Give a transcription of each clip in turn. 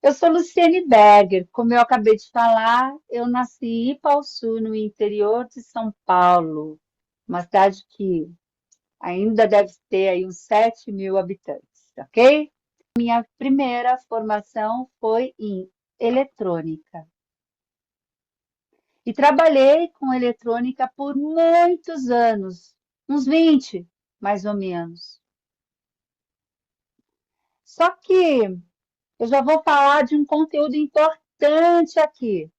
Eu sou Luciene Berger. Como eu acabei de falar, eu nasci em Ipaussu, no interior de São Paulo, uma cidade que ainda deve ter aí uns 7.000 habitantes, ok? Minha primeira formação foi em eletrônica. E trabalhei com eletrônica por muitos anos, uns 20, mais ou menos. Só que eu já vou falar de um conteúdo importante aqui.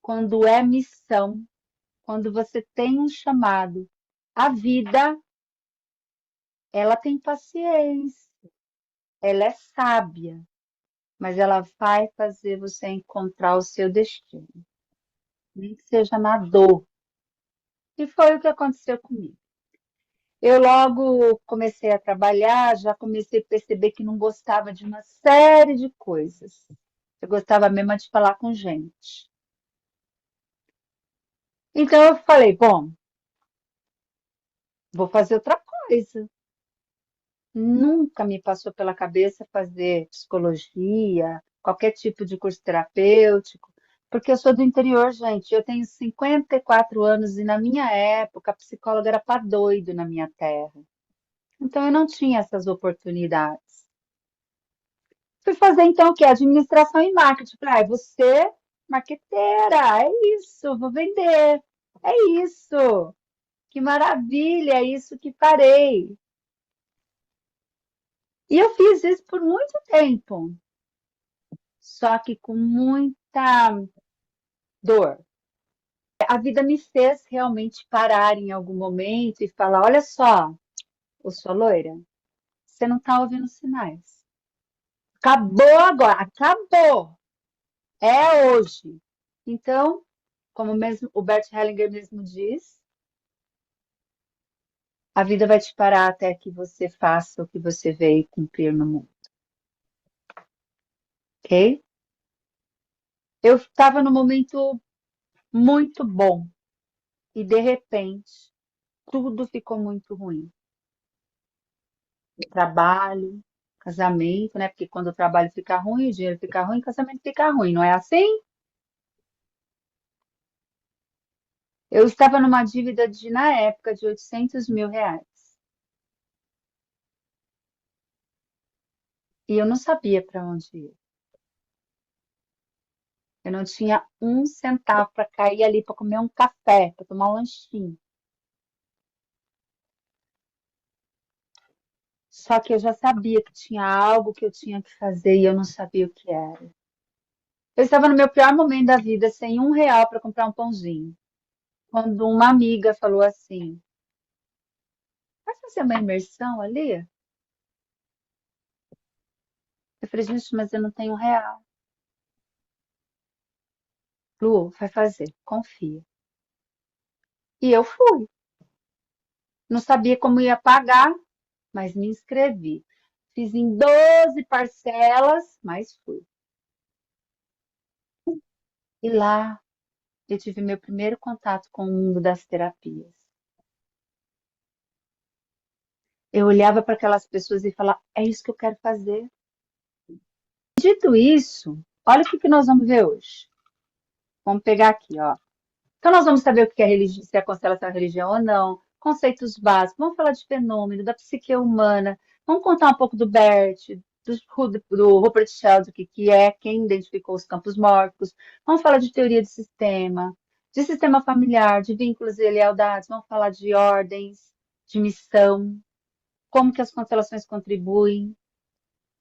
Quando é missão, quando você tem um chamado, a vida, ela tem paciência, ela é sábia, mas ela vai fazer você encontrar o seu destino, nem que seja na dor. E foi o que aconteceu comigo. Eu logo comecei a trabalhar, já comecei a perceber que não gostava de uma série de coisas. Eu gostava mesmo de falar com gente. Então eu falei, bom, vou fazer outra coisa. Nunca me passou pela cabeça fazer psicologia, qualquer tipo de curso terapêutico, porque eu sou do interior, gente. Eu tenho 54 anos e na minha época a psicóloga era para doido na minha terra. Então eu não tinha essas oportunidades. Fui fazer então o quê? Administração e marketing. Falei, você, marqueteira, é isso, vou vender. É isso. Que maravilha, é isso que farei. E eu fiz isso por muito tempo. Só que com muita dor. A vida me fez realmente parar em algum momento e falar: olha só, ô sua loira, você não está ouvindo os sinais. Acabou agora, acabou. É hoje. Então, como mesmo o Bert Hellinger mesmo diz, a vida vai te parar até que você faça o que você veio cumprir no mundo, ok? Eu estava num momento muito bom e de repente tudo ficou muito ruim. Trabalho, casamento, né? Porque quando o trabalho fica ruim, o dinheiro fica ruim, o casamento fica ruim, não é assim? Eu estava numa dívida de, na época, de R$ 800.000. E eu não sabia para onde ir. Eu não tinha um centavo para cair ali para comer um café, para tomar um lanchinho. Só que eu já sabia que tinha algo que eu tinha que fazer e eu não sabia o que era. Eu estava no meu pior momento da vida, sem R$ 1 para comprar um pãozinho. Quando uma amiga falou assim: vai fazer uma imersão ali? Eu falei, gente, mas eu não tenho R$ 1. Lu, vai fazer, confia. E eu fui. Não sabia como ia pagar, mas me inscrevi. Fiz em 12 parcelas, mas fui. E lá eu tive meu primeiro contato com o mundo das terapias. Eu olhava para aquelas pessoas e falava, é isso que eu quero fazer. Dito isso, olha o que nós vamos ver hoje. Vamos pegar aqui, ó. Então, nós vamos saber o que é se a constelação é religião ou não, conceitos básicos, vamos falar de fenômeno, da psique humana, vamos contar um pouco do Bert, do Rupert Sheldrake, o que é, quem identificou os campos mórficos, vamos falar de teoria de sistema familiar, de vínculos e lealdades, vamos falar de ordens, de missão, como que as constelações contribuem,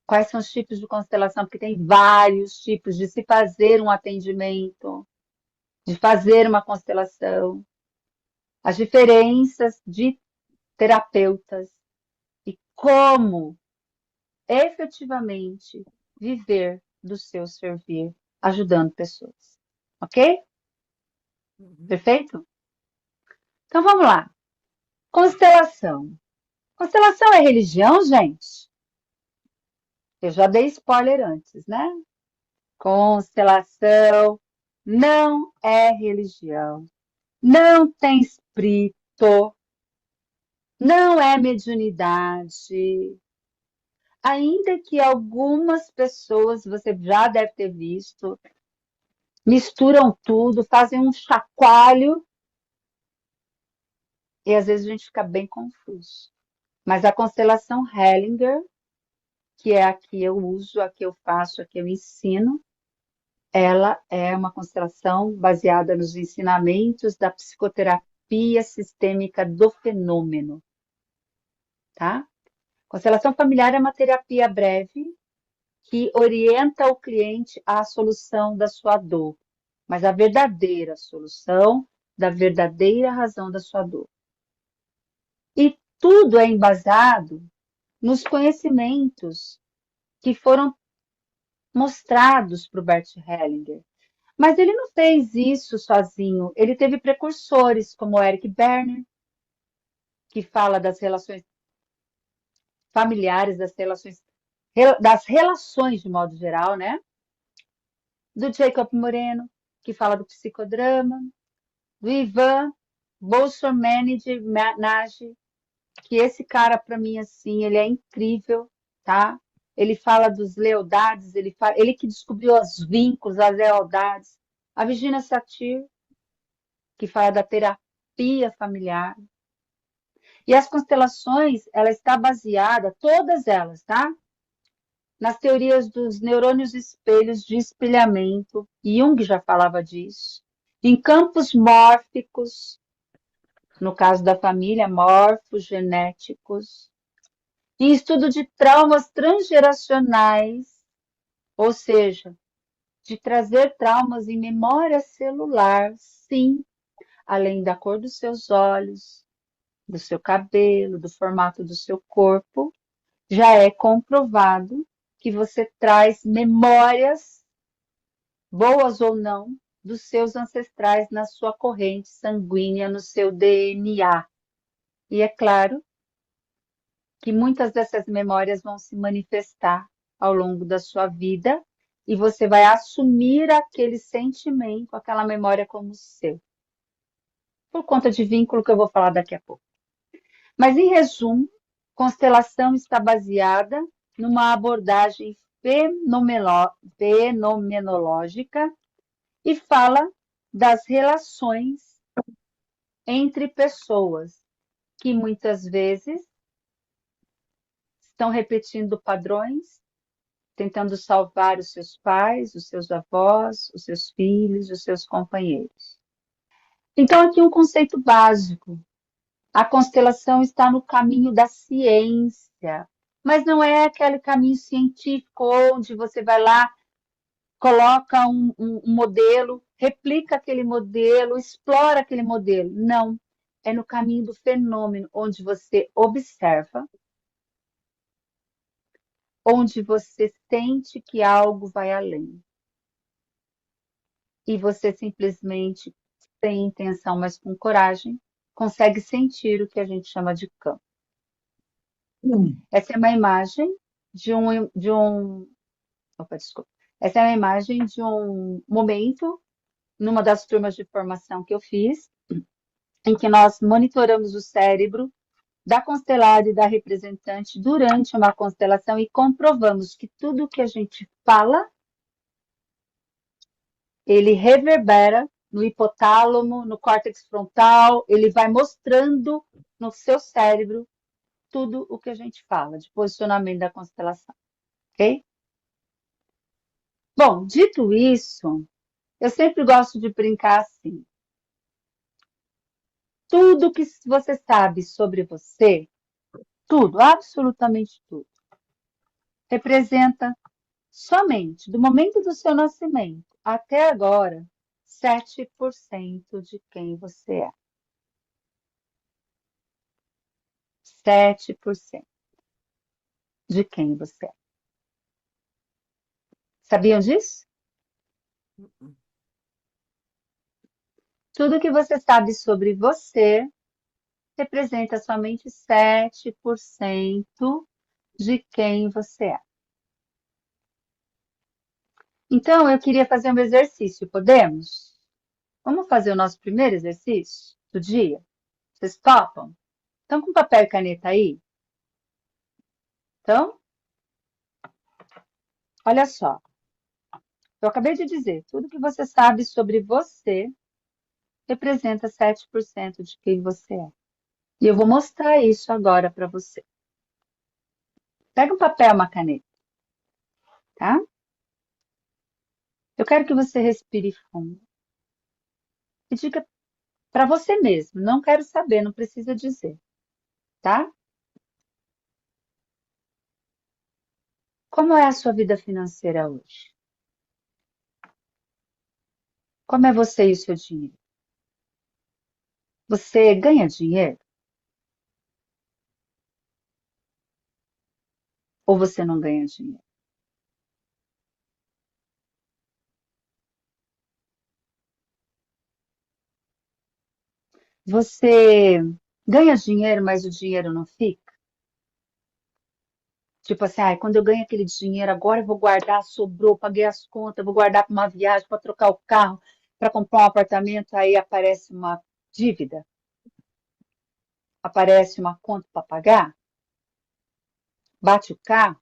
quais são os tipos de constelação, porque tem vários tipos de se fazer um atendimento, de fazer uma constelação, as diferenças de terapeutas e como efetivamente viver do seu servir, ajudando pessoas. Ok? Uhum. Perfeito? Então vamos lá. Constelação. Constelação é religião, gente? Eu já dei spoiler antes, né? Constelação não é religião. Não tem espírito. Não é mediunidade. ainda que algumas pessoas, você já deve ter visto, misturam tudo, fazem um chacoalho e às vezes a gente fica bem confuso. Mas a constelação Hellinger, que é a que eu uso, a que eu faço, a que eu ensino, ela é uma constelação baseada nos ensinamentos da psicoterapia sistêmica do fenômeno, tá? Constelação familiar é uma terapia breve que orienta o cliente à solução da sua dor, mas a verdadeira solução da verdadeira razão da sua dor. E tudo é embasado nos conhecimentos que foram mostrados para o Bert Hellinger. Mas ele não fez isso sozinho. Ele teve precursores, como o Eric Berner, que fala das relações familiares, das relações de modo geral, né? Do Jacob Moreno, que fala do psicodrama, do Ivan Bolsonaro, que esse cara, para mim, assim, ele é incrível, tá? Ele fala dos lealdades, ele que descobriu os vínculos, as lealdades. A Virginia Satir, que fala da terapia familiar. E as constelações, ela está baseada, todas elas, tá? Nas teorias dos neurônios espelhos de espelhamento, Jung já falava disso, em campos mórficos, no caso da família, morfogenéticos, em estudo de traumas transgeracionais, ou seja, de trazer traumas em memória celular, sim, além da cor dos seus olhos, do seu cabelo, do formato do seu corpo, já é comprovado que você traz memórias, boas ou não, dos seus ancestrais na sua corrente sanguínea, no seu DNA. E é claro que muitas dessas memórias vão se manifestar ao longo da sua vida e você vai assumir aquele sentimento, aquela memória como seu, por conta de vínculo que eu vou falar daqui a pouco. Mas, em resumo, constelação está baseada numa abordagem fenomenológica e fala das relações entre pessoas que muitas vezes estão repetindo padrões, tentando salvar os seus pais, os seus avós, os seus filhos, os seus companheiros. Então, aqui um conceito básico. A constelação está no caminho da ciência, mas não é aquele caminho científico onde você vai lá, coloca um modelo, replica aquele modelo, explora aquele modelo. Não, é no caminho do fenômeno, onde você observa, onde você sente que algo vai além. E você simplesmente, sem intenção, mas com coragem, consegue sentir o que a gente chama de campo. Essa é uma imagem opa, desculpa. Essa é uma imagem de um momento numa das turmas de formação que eu fiz, em que nós monitoramos o cérebro da constelada e da representante durante uma constelação e comprovamos que tudo que a gente fala, ele reverbera no hipotálamo, no córtex frontal, ele vai mostrando no seu cérebro tudo o que a gente fala, de posicionamento da constelação, ok? Bom, dito isso, eu sempre gosto de brincar assim. Tudo que você sabe sobre você, tudo, absolutamente tudo, representa somente, do momento do seu nascimento até agora, 7% de quem você é. 7% de quem você é. Sabiam disso? Tudo que você sabe sobre você representa somente 7% de quem você é. Então, eu queria fazer um exercício, podemos? Vamos fazer o nosso primeiro exercício do dia? Vocês topam? Estão com papel e caneta aí? Então, Olha só, eu acabei de dizer, tudo que você sabe sobre você representa 7% de quem você é. E eu vou mostrar isso agora para você. Pega um papel, uma caneta, tá? Eu quero que você respire fundo e diga para você mesmo. Não quero saber, não precisa dizer, tá? Como é a sua vida financeira hoje? Como é você e o seu dinheiro? Você ganha dinheiro ou você não ganha dinheiro? Você ganha dinheiro, mas o dinheiro não fica? Tipo assim, ai, quando eu ganho aquele dinheiro, agora eu vou guardar, sobrou, paguei as contas, vou guardar para uma viagem, para trocar o carro, para comprar um apartamento, aí aparece uma dívida, aparece uma conta para pagar, bate o carro,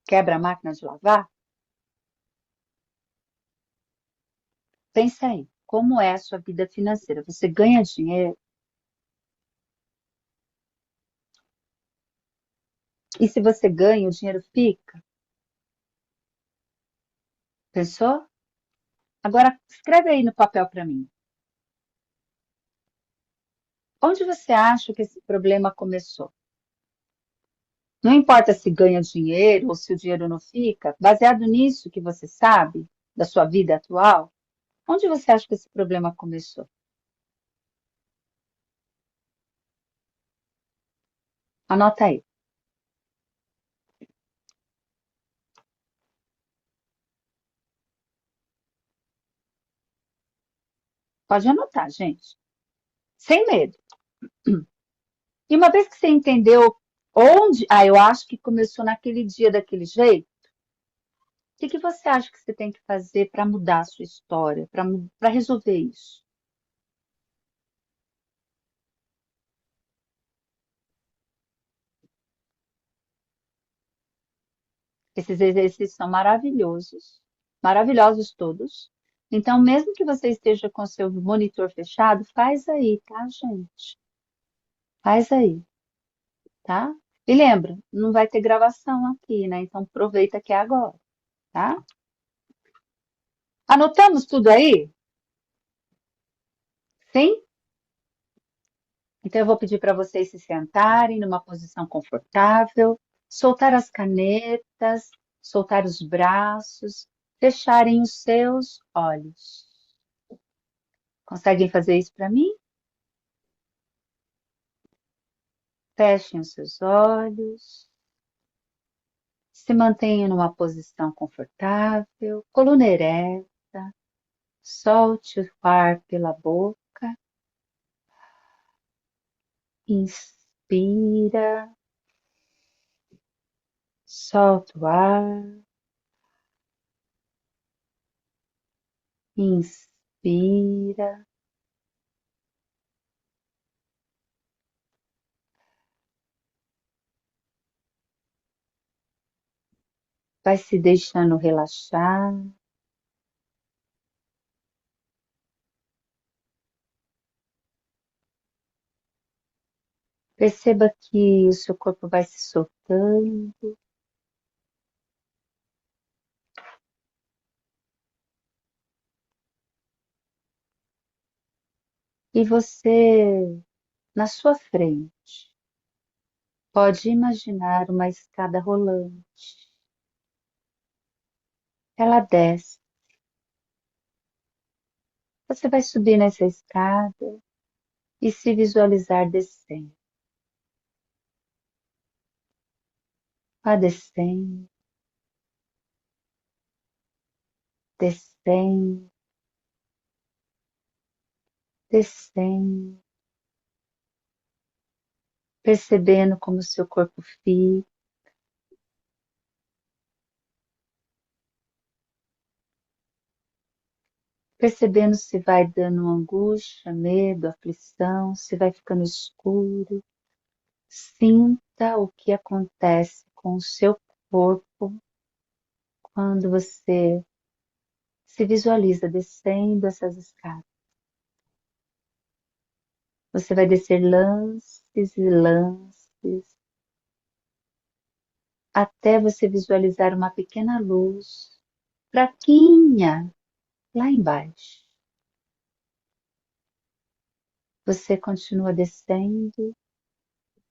quebra a máquina de lavar. Pensa aí, como é a sua vida financeira? Você ganha dinheiro? E se você ganha, o dinheiro fica? Pensou? Agora escreve aí no papel para mim. Onde você acha que esse problema começou? Não importa se ganha dinheiro ou se o dinheiro não fica, baseado nisso que você sabe da sua vida atual, onde você acha que esse problema começou? Anota aí. Pode anotar, gente. Sem medo. E uma vez que você entendeu onde, eu acho que começou naquele dia daquele jeito, o que que você acha que você tem que fazer para mudar a sua história, para resolver isso? Esses exercícios são maravilhosos, maravilhosos todos. Então, mesmo que você esteja com seu monitor fechado, faz aí, tá, gente? Faz aí, tá? E lembra, não vai ter gravação aqui, né? Então, aproveita que é agora, tá? Anotamos tudo aí? Sim? Então, eu vou pedir para vocês se sentarem numa posição confortável, soltar as canetas, soltar os braços, fecharem os seus olhos. Conseguem fazer isso para mim? Fechem os seus olhos, se mantenham numa posição confortável, coluna ereta, solte o ar pela boca, inspira, solta o ar, inspira, vai se deixando relaxar. Perceba que o seu corpo vai se soltando e você, na sua frente, pode imaginar uma escada rolante. Ela desce. Você vai subir nessa escada e se visualizar descendo. Vá descendo, descendo, descendo, percebendo como seu corpo fica, percebendo se vai dando angústia, medo, aflição, se vai ficando escuro. Sinta o que acontece com o seu corpo Quando você se visualiza descendo essas escadas, você vai descer lances e lances até você visualizar uma pequena luz fraquinha lá embaixo. Você continua descendo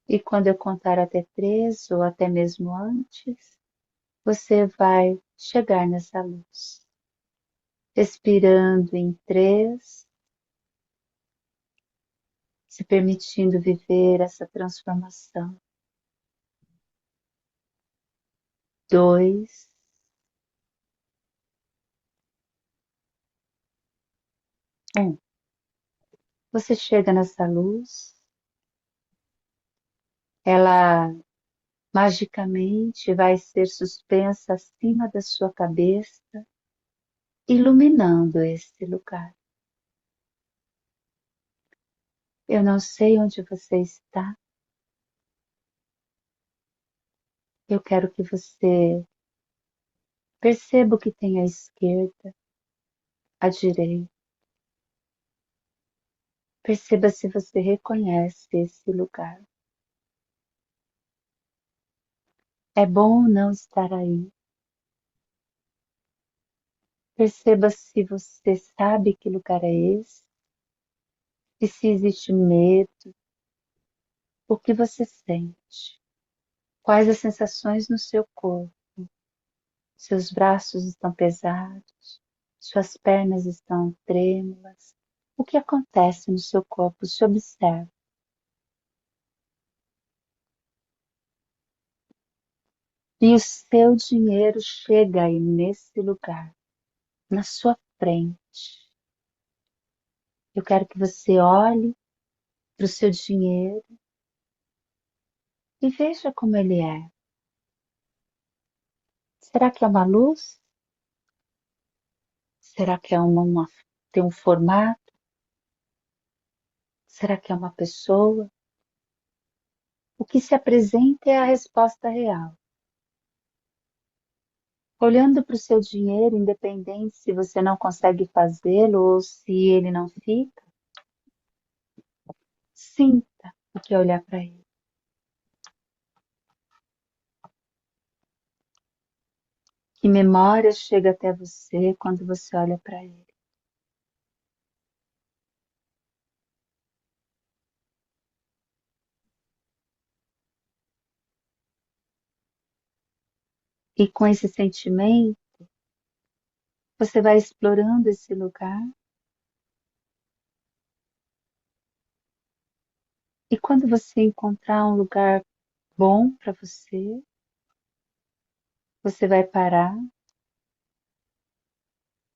e quando eu contar até 3 ou até mesmo antes, você vai chegar nessa luz. Respirando em 3, se permitindo viver essa transformação. 2, 1. Você chega nessa luz, ela magicamente vai ser suspensa acima da sua cabeça, iluminando esse lugar. Eu não sei onde você está. Eu quero que você perceba o que tem à esquerda, à direita. Perceba se você reconhece esse lugar. É bom não estar aí. Perceba se você sabe que lugar é esse, e se existe medo, o que você sente, quais as sensações no seu corpo. Seus braços estão pesados, suas pernas estão trêmulas. O que acontece no seu corpo? Se observe. E o seu dinheiro chega aí nesse lugar, na sua frente. Eu quero que você olhe para o seu dinheiro e veja como ele é. Será que é uma luz? Será que é tem um formato? Será que é uma pessoa? O que se apresenta é a resposta real. Olhando para o seu dinheiro, independente se você não consegue fazê-lo ou se ele não fica, sinta o que é olhar para ele. Que memória chega até você quando você olha para ele? E com esse sentimento, você vai explorando esse lugar. E quando você encontrar um lugar bom para você, você vai parar,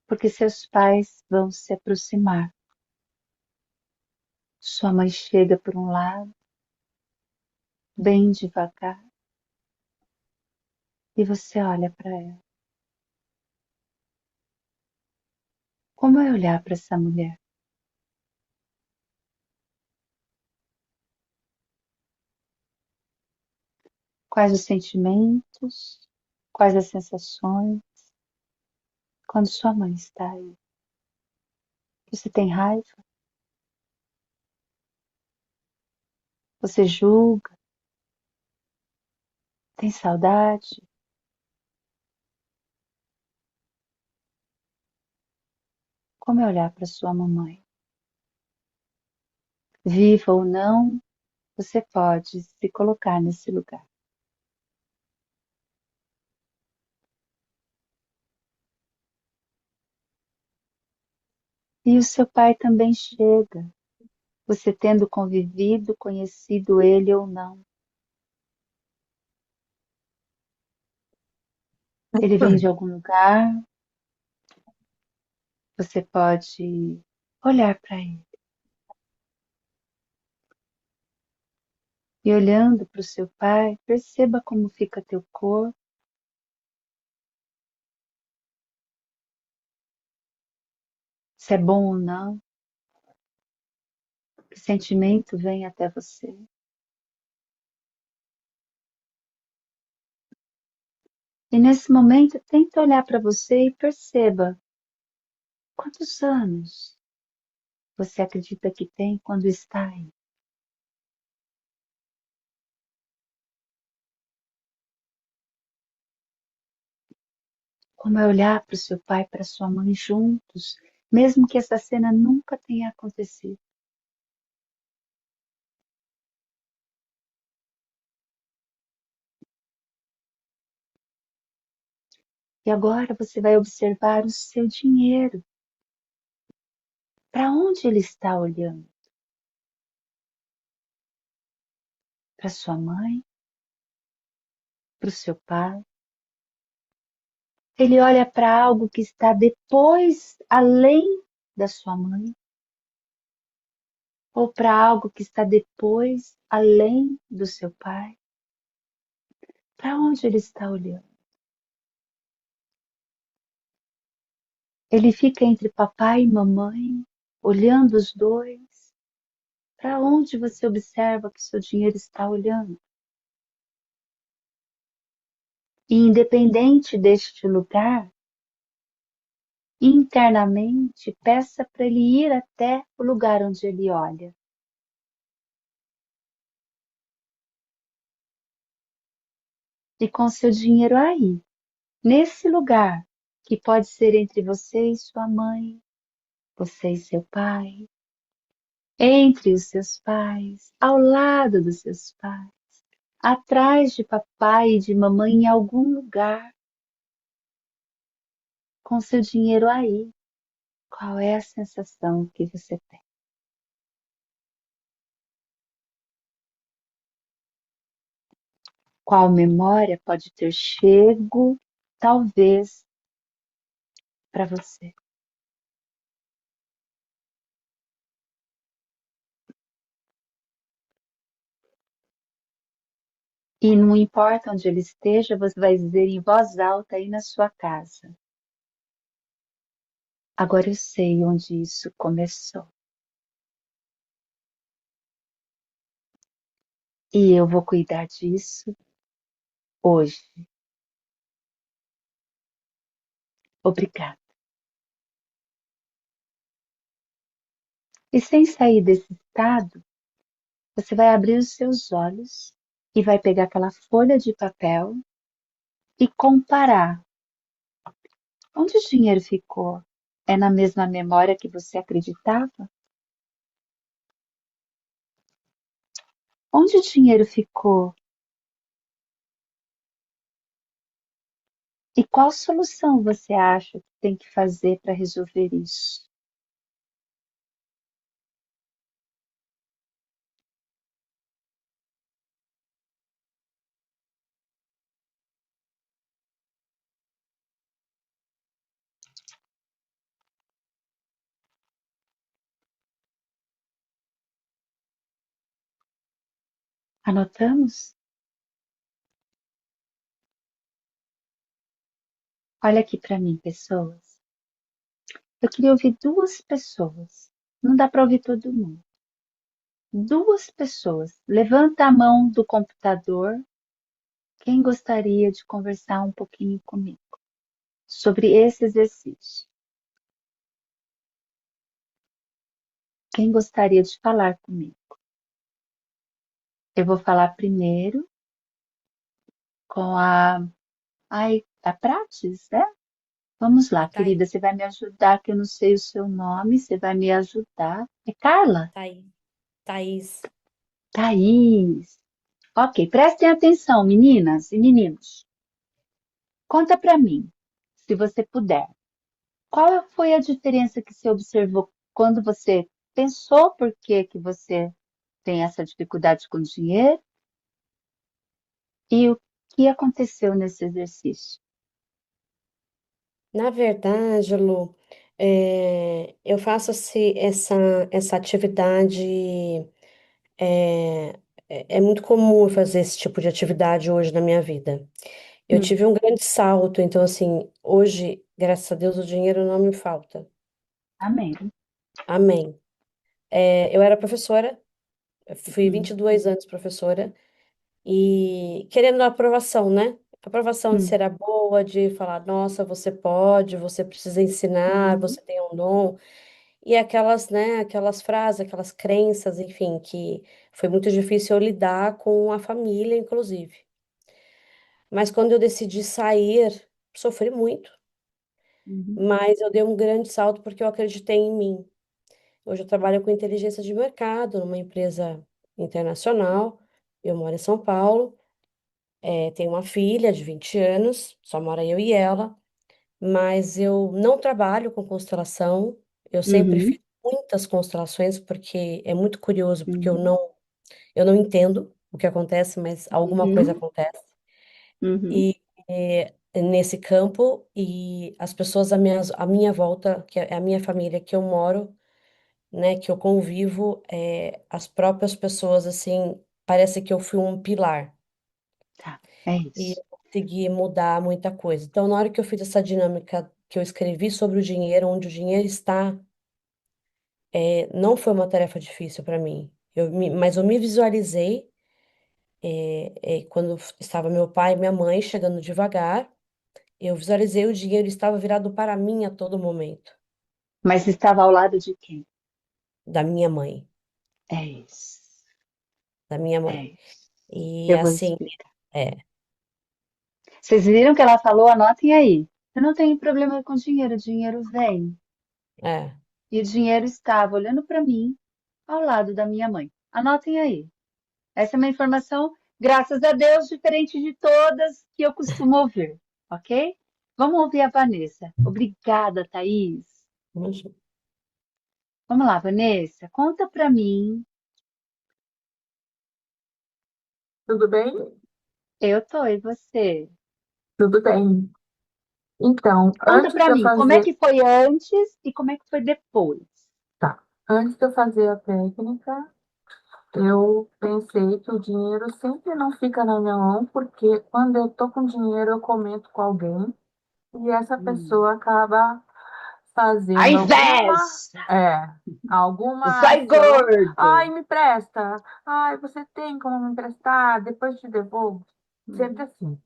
porque seus pais vão se aproximar. Sua mãe chega por um lado, bem devagar, e você olha para ela. Como é olhar para essa mulher? Quais os sentimentos, quais as sensações quando sua mãe está aí? Você tem raiva? Você julga? Tem saudade? Como é olhar para sua mamãe? Viva ou não, você pode se colocar nesse lugar. E o seu pai também chega, você tendo convivido, conhecido ele ou não. Ele vem de algum lugar, você pode olhar para ele. E olhando para o seu pai, perceba como fica teu corpo, se é bom ou não, que sentimento vem até você. E nesse momento, tenta olhar para você e perceba quantos anos você acredita que tem quando está aí. Como é olhar para o seu pai e para sua mãe juntos, mesmo que essa cena nunca tenha acontecido. E agora você vai observar o seu dinheiro. Para onde ele está olhando? Para sua mãe? Para o seu pai? Ele olha para algo que está depois, além da sua mãe? Ou para algo que está depois, além do seu pai? Para onde ele está olhando? Ele fica entre papai e mamãe, olhando os dois. Para onde você observa que seu dinheiro está olhando? E independente deste lugar, internamente peça para ele ir até o lugar onde ele olha. E com seu dinheiro aí, nesse lugar, que pode ser entre você e sua mãe, você e seu pai, entre os seus pais, ao lado dos seus pais, atrás de papai e de mamãe em algum lugar, com seu dinheiro aí, qual é a sensação que você tem? Qual memória pode ter chego, talvez, para você? E não importa onde ele esteja, você vai dizer em voz alta aí na sua casa. Agora eu sei onde isso começou. E eu vou cuidar disso hoje. Obrigada. E sem sair desse estado, você vai abrir os seus olhos e vai pegar aquela folha de papel e comparar. Onde o dinheiro ficou? É na mesma memória que você acreditava? Onde o dinheiro ficou? E qual solução você acha que tem que fazer para resolver isso? Anotamos? Olha aqui para mim, pessoas. Eu queria ouvir duas pessoas. Não dá para ouvir todo mundo. Duas pessoas. Levanta a mão do computador. Quem gostaria de conversar um pouquinho comigo sobre esse exercício? Quem gostaria de falar comigo? Eu vou falar primeiro com a Prates, né? Vamos É lá, Thaís. querida, você vai me ajudar, que eu não sei o seu nome, você vai me ajudar. É Carla? Thaís. Thaís. Thaís. Ok, prestem atenção, meninas e meninos. Conta para mim, se você puder. Qual foi a diferença que você observou quando você pensou por que que você tem essa dificuldade com dinheiro e o que aconteceu nesse exercício? Na verdade, Lu, eu faço essa atividade. É, é muito comum eu fazer esse tipo de atividade hoje na minha vida. Eu Hum, tive um grande salto, então, assim, hoje, graças a Deus, o dinheiro não me falta. amém. Amém. Eu era professora, eu fui Hum, 22 anos professora, e querendo a aprovação, né? A aprovação de Hum, ser a boa, de falar, nossa, você pode, você precisa ensinar, uhum, você tem um dom. E aquelas, né, aquelas frases, aquelas crenças, enfim, que foi muito difícil eu lidar com a família, inclusive. Mas quando eu decidi sair, sofri muito, uhum, mas eu dei um grande salto porque eu acreditei em mim. Hoje eu trabalho com inteligência de mercado numa empresa internacional. Eu moro em São Paulo, tenho uma filha de 20 anos, só mora eu e ela, mas eu não trabalho com constelação. Eu sempre uhum, fiz muitas constelações porque é muito curioso, porque uhum, eu não entendo o que acontece, mas alguma coisa uhum, acontece. uhum. E nesse campo, e as pessoas à minha volta, que é a minha família que eu moro, né, que eu convivo, as próprias pessoas, assim, parece que eu fui um pilar Tá, é e isso. eu consegui mudar muita coisa. Então, na hora que eu fiz essa dinâmica, que eu escrevi sobre o dinheiro, onde o dinheiro está, não foi uma tarefa difícil para mim. Mas eu me visualizei, quando estava meu pai e minha mãe chegando devagar, eu visualizei o dinheiro estava virado para mim a todo momento, Mas estava ao lado de quem? da minha mãe, É isso. da minha É mãe. isso. E Eu vou assim, explicar. é, Vocês viram que ela falou? Anotem aí. Eu não tenho problema com dinheiro, o dinheiro vem. é. E o dinheiro estava olhando para mim, ao lado da minha mãe. Anotem aí. Essa é uma informação, graças a Deus, diferente de todas que eu costumo ouvir, ok? Vamos ouvir a Vanessa. Obrigada, Thaís. Mas Vamos lá, Vanessa, conta para mim. Tudo bem? Eu tô, e você? Tudo bem. Então, Conta antes para de eu mim, como é fazer, que foi antes e como é que foi depois? tá, antes de eu fazer a técnica, eu pensei que o dinheiro sempre não fica na minha mão, porque quando eu tô com dinheiro, eu comento com alguém e essa Hum. pessoa acaba A fazendo inveja! alguma Zói ação. gordo! Ai, me presta. Ai, você tem como me emprestar? Depois te devolvo. Sempre Uhum. assim.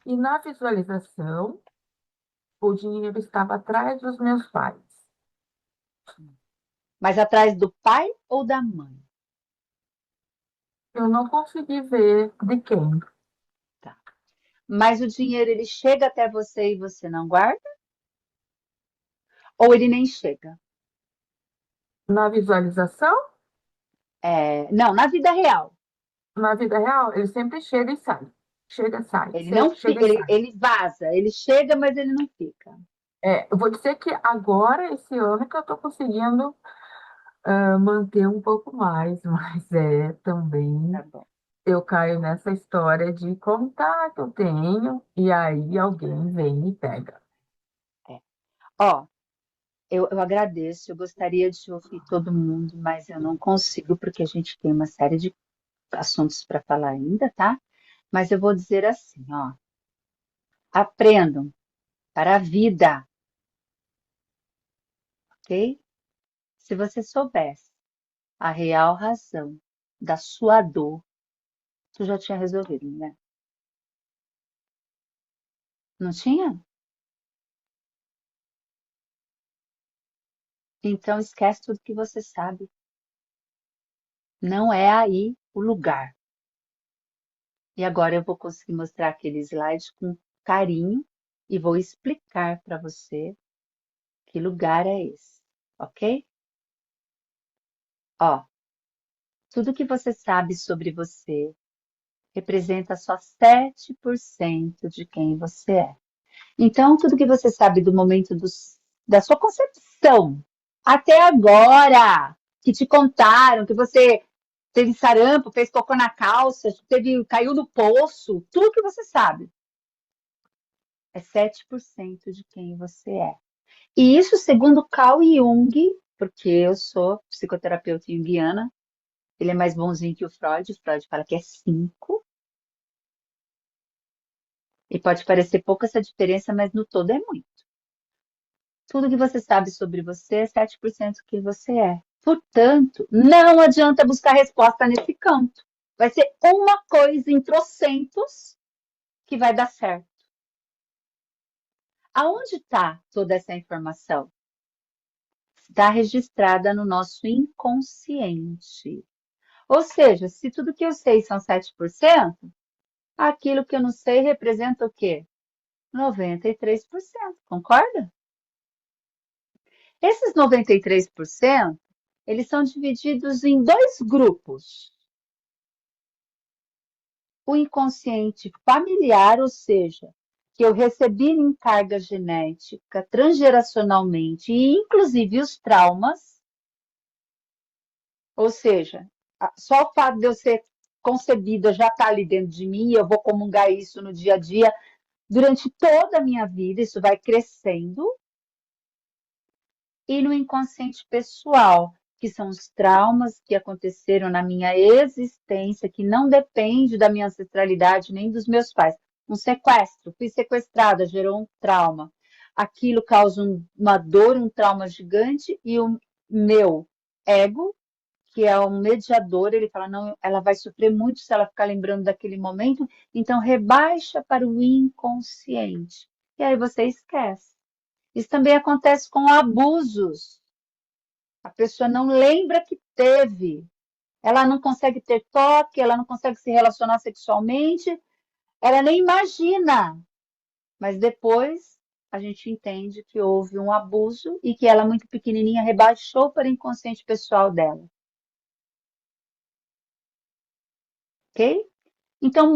E na visualização, o dinheiro estava atrás dos meus pais. Mas atrás do pai ou da mãe? Eu não consegui ver de quem. Tá. Mas o dinheiro ele chega até você e você não guarda? Ou ele nem chega? Na visualização, Não, na vida real. na vida real, ele sempre chega e sai. Chega, sai. Ele não Chega e ele, sai. ele vaza, ele chega, mas ele não fica. Eu vou dizer que agora, esse ano, que eu estou conseguindo manter um pouco mais, mas Tá também bom. eu caio nessa história de contar que eu tenho e aí alguém vem e pega. É. Ó, eu agradeço, eu gostaria de ouvir todo mundo, mas eu não consigo, porque a gente tem uma série de assuntos para falar ainda, tá? Mas eu vou dizer assim, ó, aprendam para a vida, ok? Se você soubesse a real razão da sua dor, tu já tinha resolvido, né? Não tinha? Então esquece tudo que você sabe. Não é aí o lugar. E agora eu vou conseguir mostrar aquele slide com carinho e vou explicar para você que lugar é esse, ok? Ó, tudo que você sabe sobre você representa só 7% de quem você é. Então, tudo que você sabe do momento da sua concepção até agora, que te contaram, que você teve sarampo, fez cocô na calça, caiu no poço, tudo que você sabe é 7% de quem você é. E isso segundo Carl Jung, porque eu sou psicoterapeuta junguiana, ele é mais bonzinho que o Freud fala que é 5, e pode parecer pouco essa diferença, mas no todo é muito. Tudo que você sabe sobre você é 7% que você é. Portanto, não adianta buscar resposta nesse campo. Vai ser uma coisa em trocentos que vai dar certo. Aonde está toda essa informação? Está registrada no nosso inconsciente. Ou seja, se tudo que eu sei são 7%, aquilo que eu não sei representa o quê? 93%, concorda? Esses 93%, eles são divididos em dois grupos. O inconsciente familiar, ou seja, que eu recebi em carga genética, transgeracionalmente, e inclusive os traumas, ou seja, só o fato de eu ser concebida já está ali dentro de mim, eu vou comungar isso no dia a dia, durante toda a minha vida, isso vai crescendo. E no inconsciente pessoal, que são os traumas que aconteceram na minha existência, que não depende da minha ancestralidade nem dos meus pais. Um sequestro, fui sequestrada, gerou um trauma. Aquilo causa uma dor, um trauma gigante, e o meu ego, que é um mediador, ele fala, não, ela vai sofrer muito se ela ficar lembrando daquele momento, então rebaixa para o inconsciente. E aí você esquece. Isso também acontece com abusos. A pessoa não lembra que teve. Ela não consegue ter toque, ela não consegue se relacionar sexualmente, ela nem imagina. Mas depois a gente entende que houve um abuso e que ela, muito pequenininha, rebaixou para o inconsciente pessoal dela. Ok? Então,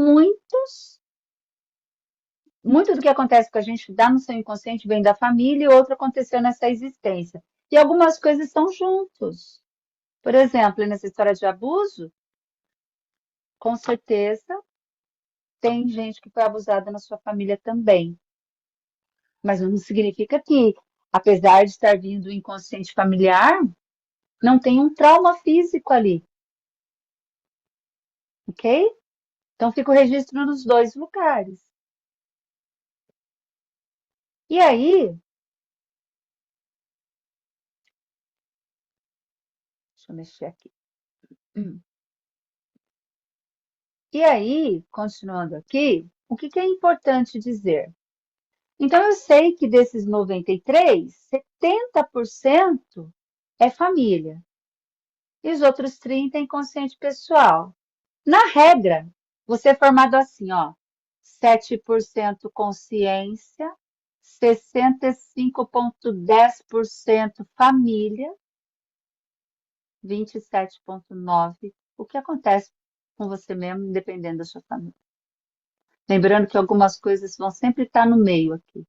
muito do que acontece com a gente dá no seu inconsciente vem da família e outro aconteceu nessa existência. E algumas coisas estão juntos. Por exemplo, nessa história de abuso, com certeza tem gente que foi abusada na sua família também. Mas não significa que, apesar de estar vindo do inconsciente familiar, não tem um trauma físico ali. Ok? Então fica o registro nos dois lugares. E aí, deixa eu mexer aqui. E aí, continuando aqui, o que é importante dizer? Então, eu sei que desses 93, 70% é família. E os outros 30 é inconsciente pessoal. Na regra, você é formado assim, ó, 7% consciência, 65,10% família, 27,9%. O que acontece com você mesmo, dependendo da sua família. Lembrando que algumas coisas vão sempre estar no meio aqui.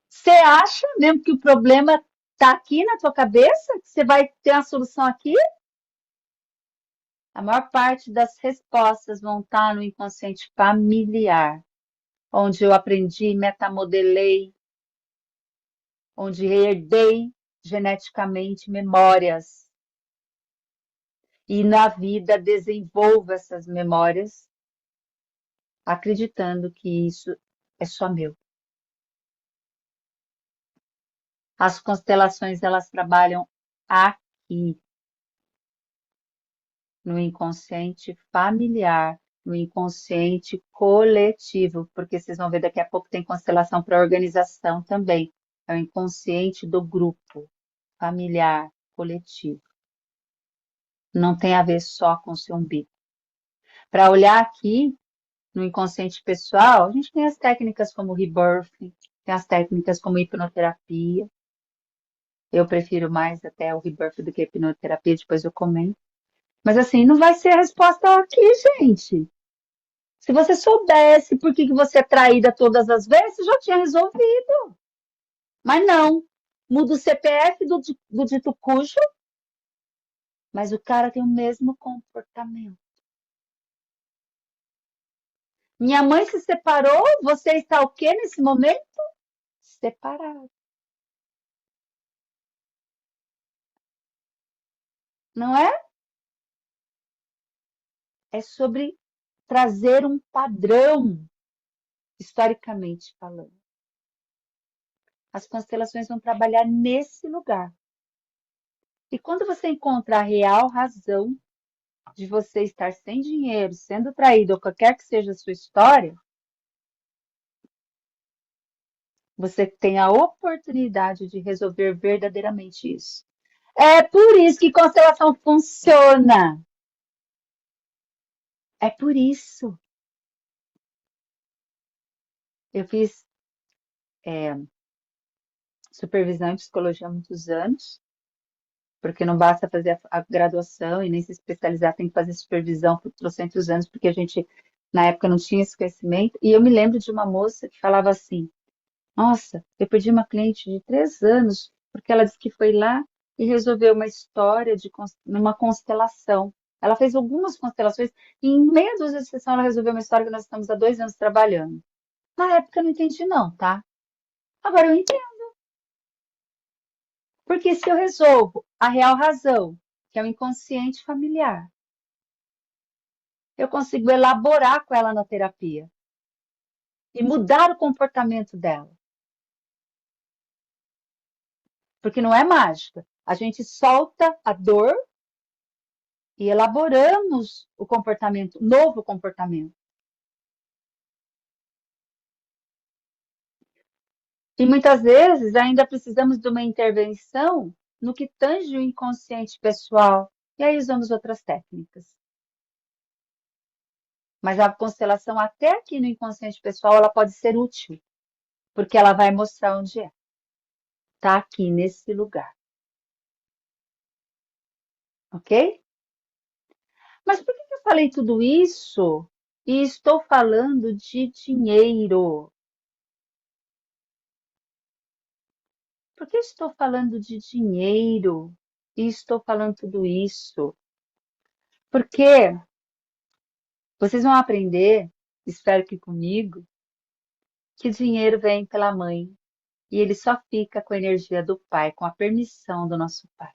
Você acha mesmo que o problema está aqui na tua cabeça? Que você vai ter a solução aqui? A maior parte das respostas vão estar no inconsciente familiar, onde eu aprendi, metamodelei, onde herdei geneticamente memórias. E na vida desenvolvo essas memórias, acreditando que isso é só meu. As constelações, elas trabalham aqui, no inconsciente familiar, no inconsciente coletivo, porque vocês vão ver daqui a pouco tem constelação para organização também. É o inconsciente do grupo, familiar, coletivo. Não tem a ver só com o seu umbigo. Para olhar aqui no inconsciente pessoal, a gente tem as técnicas como rebirthing, tem as técnicas como hipnoterapia. Eu prefiro mais até o rebirth do que a hipnoterapia, depois eu comento. Mas assim, não vai ser a resposta aqui, gente. Se você soubesse por que você é traída todas as vezes, já tinha resolvido. Mas não. Muda o CPF do dito cujo, mas o cara tem o mesmo comportamento. Minha mãe se separou, você está o quê nesse momento? Separado. Não é? É sobre trazer um padrão, historicamente falando. As constelações vão trabalhar nesse lugar. E quando você encontra a real razão de você estar sem dinheiro, sendo traído, ou qualquer que seja a sua história, você tem a oportunidade de resolver verdadeiramente isso. É por isso que constelação funciona. É por isso. Eu fiz supervisão em psicologia há muitos anos, porque não basta fazer a graduação e nem se especializar, tem que fazer supervisão por trocentos anos, porque a gente, na época, não tinha esse conhecimento. E eu me lembro de uma moça que falava assim: Nossa, eu perdi uma cliente de 3 anos, porque ela disse que foi lá e resolveu uma história numa constelação. Ela fez algumas constelações e em meia dúzia de sessão ela resolveu uma história que nós estamos há 2 anos trabalhando. Na época eu não entendi não, tá? Agora eu entendo. Porque se eu resolvo a real razão, que é o inconsciente familiar, eu consigo elaborar com ela na terapia e mudar o comportamento dela. Porque não é mágica. A gente solta a dor e elaboramos o comportamento, novo comportamento. E muitas vezes ainda precisamos de uma intervenção no que tange o inconsciente pessoal. E aí usamos outras técnicas. Mas a constelação, até aqui no inconsciente pessoal, ela pode ser útil, porque ela vai mostrar onde é. Está aqui, nesse lugar. Ok? Mas por que eu falei tudo isso e estou falando de dinheiro? Por que estou falando de dinheiro e estou falando tudo isso? Porque vocês vão aprender, espero que comigo, que dinheiro vem pela mãe e ele só fica com a energia do pai, com a permissão do nosso pai.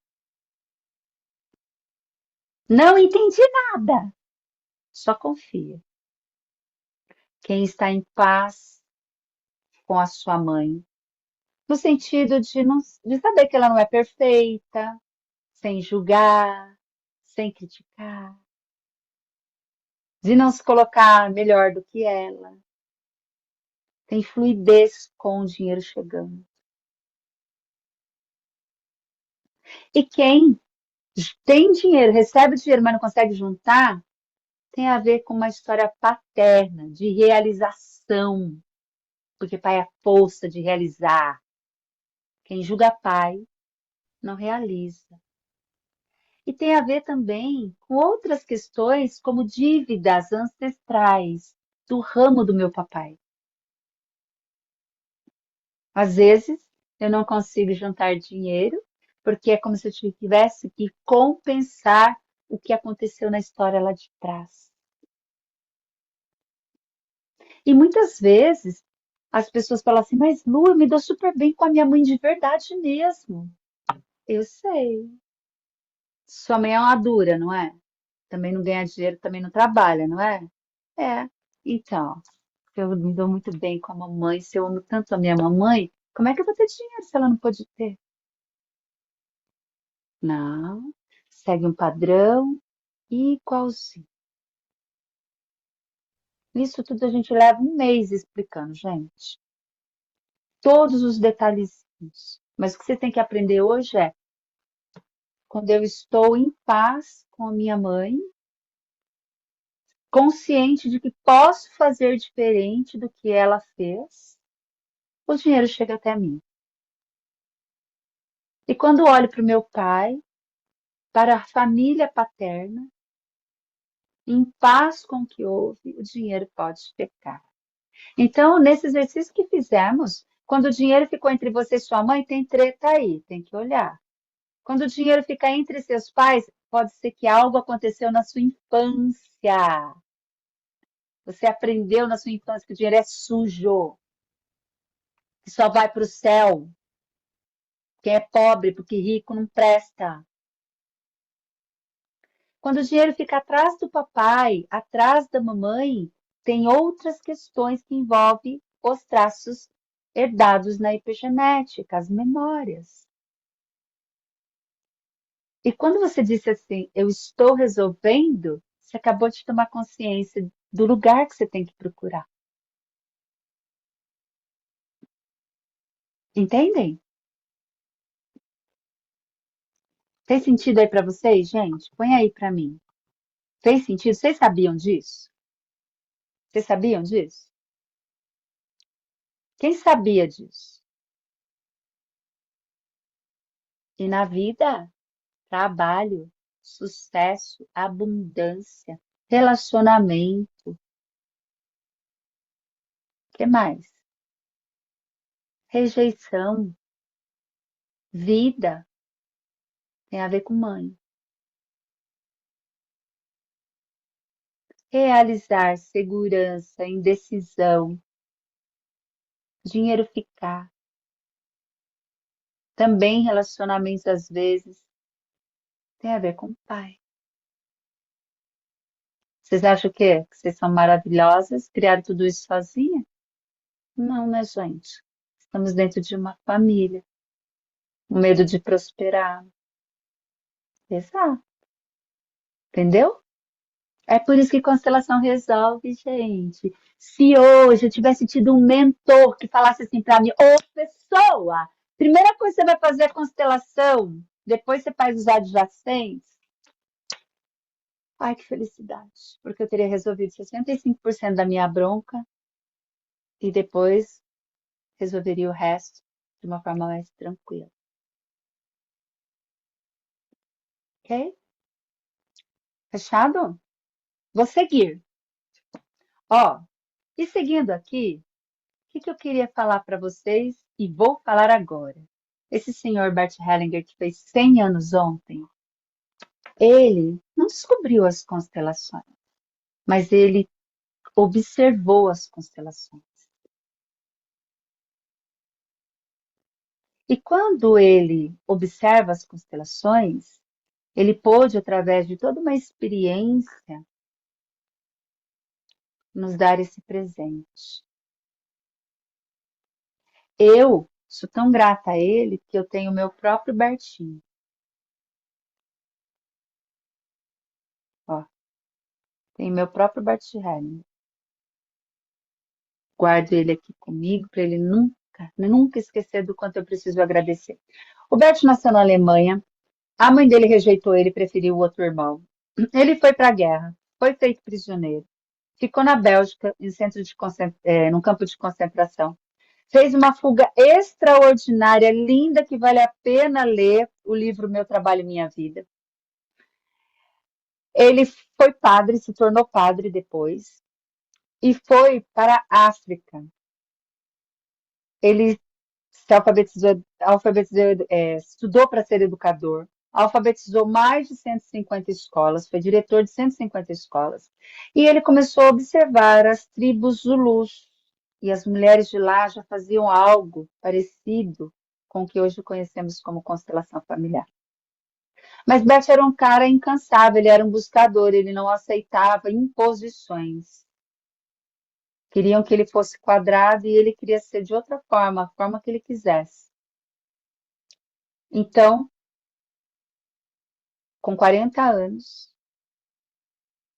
Não entendi nada, só confia. Quem está em paz com a sua mãe, no sentido de saber que ela não é perfeita, sem julgar, sem criticar, de não se colocar melhor do que ela, tem fluidez com o dinheiro chegando. E quem tem dinheiro, recebe dinheiro, mas não consegue juntar, tem a ver com uma história paterna, de realização, porque pai é força de realizar. Quem julga pai não realiza. E tem a ver também com outras questões, como dívidas ancestrais do ramo do meu papai. Às vezes, eu não consigo juntar dinheiro, porque é como se eu tivesse que compensar o que aconteceu na história lá de trás. E muitas vezes as pessoas falam assim, mas Lu, eu me dou super bem com a minha mãe de verdade mesmo. Eu sei. Sua mãe é uma dura, não é? Também não ganha dinheiro, também não trabalha, não é? É. Então, eu me dou muito bem com a mamãe, se eu amo tanto a minha mamãe, como é que eu vou ter dinheiro se ela não pode ter? Não. Segue um padrão igualzinho. Isso tudo a gente leva um mês explicando, gente. Todos os detalhezinhos. Mas o que você tem que aprender hoje é, quando eu estou em paz com a minha mãe, consciente de que posso fazer diferente do que ela fez, o dinheiro chega até mim. E quando olho para o meu pai, para a família paterna, em paz com o que houve, o dinheiro pode chegar. Então, nesse exercício que fizemos, quando o dinheiro ficou entre você e sua mãe, tem treta aí, tem que olhar. Quando o dinheiro fica entre seus pais, pode ser que algo aconteceu na sua infância. Você aprendeu na sua infância que o dinheiro é sujo, que só vai para o céu. Quem é pobre, porque rico não presta. Quando o dinheiro fica atrás do papai, atrás da mamãe, tem outras questões que envolvem os traços herdados na epigenética, as memórias. E quando você disse assim, eu estou resolvendo, você acabou de tomar consciência do lugar que você tem que procurar. Entendem? Fez sentido aí para vocês, gente? Põe aí para mim. Fez sentido? Vocês sabiam disso? Vocês sabiam disso? Quem sabia disso? E na vida, trabalho, sucesso, abundância, relacionamento, o que mais? Rejeição, vida, tem a ver com mãe. Realizar, segurança, indecisão, dinheiro ficar. Também relacionamentos, às vezes, tem a ver com o pai. Vocês acham o quê? Que vocês são maravilhosas? Criaram tudo isso sozinha? Não, né, gente? Estamos dentro de uma família. O medo de prosperar. Exato. Entendeu? É por isso que constelação resolve, gente. Se hoje eu tivesse tido um mentor que falasse assim para mim, ô pessoa, primeira coisa que você vai fazer é constelação, depois você faz os adjacentes. Ai, que felicidade, porque eu teria resolvido 65% da minha bronca e depois resolveria o resto de uma forma mais tranquila. Ok? Fechado? Vou seguir. Ó, e seguindo aqui, o que eu queria falar para vocês e vou falar agora. Esse senhor Bert Hellinger, que fez 100 anos ontem, ele não descobriu as constelações, mas ele observou as constelações. E quando ele observa as constelações, ele pôde, através de toda uma experiência, nos dar esse presente. Eu sou tão grata a ele que eu tenho o meu próprio Bertinho. Ó, tenho meu próprio Bert Hellinger. Guardo ele aqui comigo para ele nunca esquecer do quanto eu preciso agradecer. O Bert nasceu na Alemanha. A mãe dele rejeitou ele e preferiu o outro irmão. Ele foi para a guerra, foi feito prisioneiro. Ficou na Bélgica, num campo de concentração. Fez uma fuga extraordinária, linda, que vale a pena ler o livro Meu Trabalho, Minha Vida. Ele foi padre, se tornou padre depois, e foi para a África. Ele se estudou para ser educador, alfabetizou mais de 150 escolas, foi diretor de 150 escolas. E ele começou a observar as tribos Zulus. E as mulheres de lá já faziam algo parecido com o que hoje conhecemos como constelação familiar. Mas Bert era um cara incansável, ele era um buscador, ele não aceitava imposições. Queriam que ele fosse quadrado e ele queria ser de outra forma, a forma que ele quisesse. Então, com 40 anos,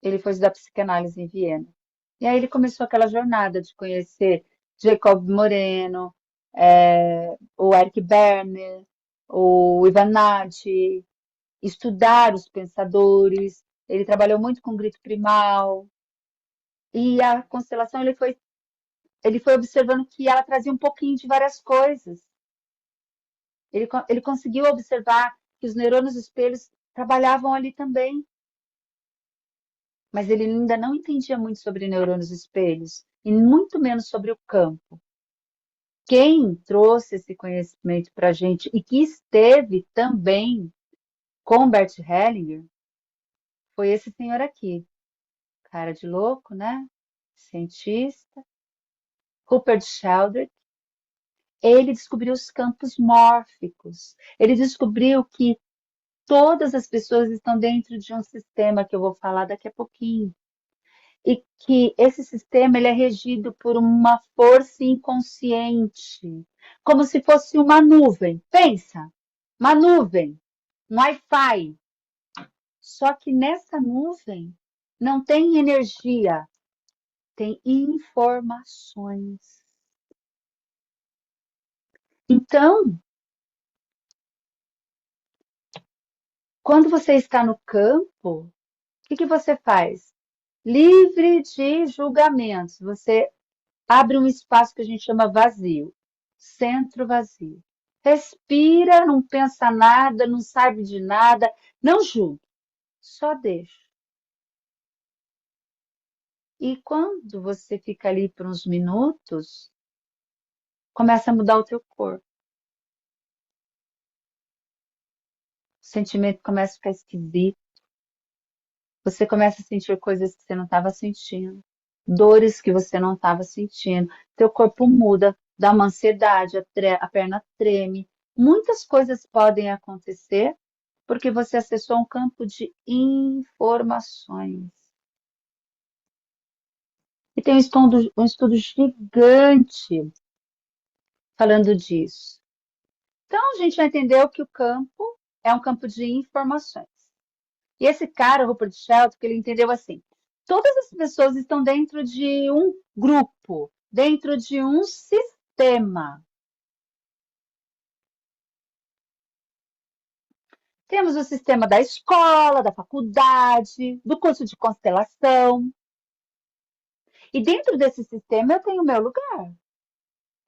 ele foi estudar psicanálise em Viena. E aí ele começou aquela jornada de conhecer Jacob Moreno, o Eric Berner, o Ivan Nagy, estudar os pensadores. Ele trabalhou muito com grito primal. E a constelação ele foi observando que ela trazia um pouquinho de várias coisas. Ele conseguiu observar que os neurônios espelhos trabalhavam ali também. Mas ele ainda não entendia muito sobre neurônios espelhos e muito menos sobre o campo. Quem trouxe esse conhecimento para a gente e que esteve também com Bert Hellinger foi esse senhor aqui. Cara de louco, né? Cientista. Rupert Sheldrake. Ele descobriu os campos mórficos. Ele descobriu que todas as pessoas estão dentro de um sistema que eu vou falar daqui a pouquinho. E que esse sistema ele é regido por uma força inconsciente, como se fosse uma nuvem. Pensa, uma nuvem, um Wi-Fi. Só que nessa nuvem não tem energia, tem informações. Então, quando você está no campo, o que que você faz? Livre de julgamentos. Você abre um espaço que a gente chama vazio, centro vazio. Respira, não pensa nada, não sabe de nada, não julga, só deixa. E quando você fica ali por uns minutos, começa a mudar o teu corpo. O sentimento começa a ficar esquisito. Você começa a sentir coisas que você não estava sentindo, dores que você não estava sentindo. Teu corpo muda, dá uma ansiedade, a perna treme. Muitas coisas podem acontecer porque você acessou um campo de informações. E tem um estudo gigante falando disso. Então, a gente vai entender que o campo é um campo de informações. E esse cara, o Rupert Sheldrake, ele entendeu assim: todas as pessoas estão dentro de um grupo, dentro de um sistema. Temos o sistema da escola, da faculdade, do curso de constelação. E dentro desse sistema eu tenho o meu lugar.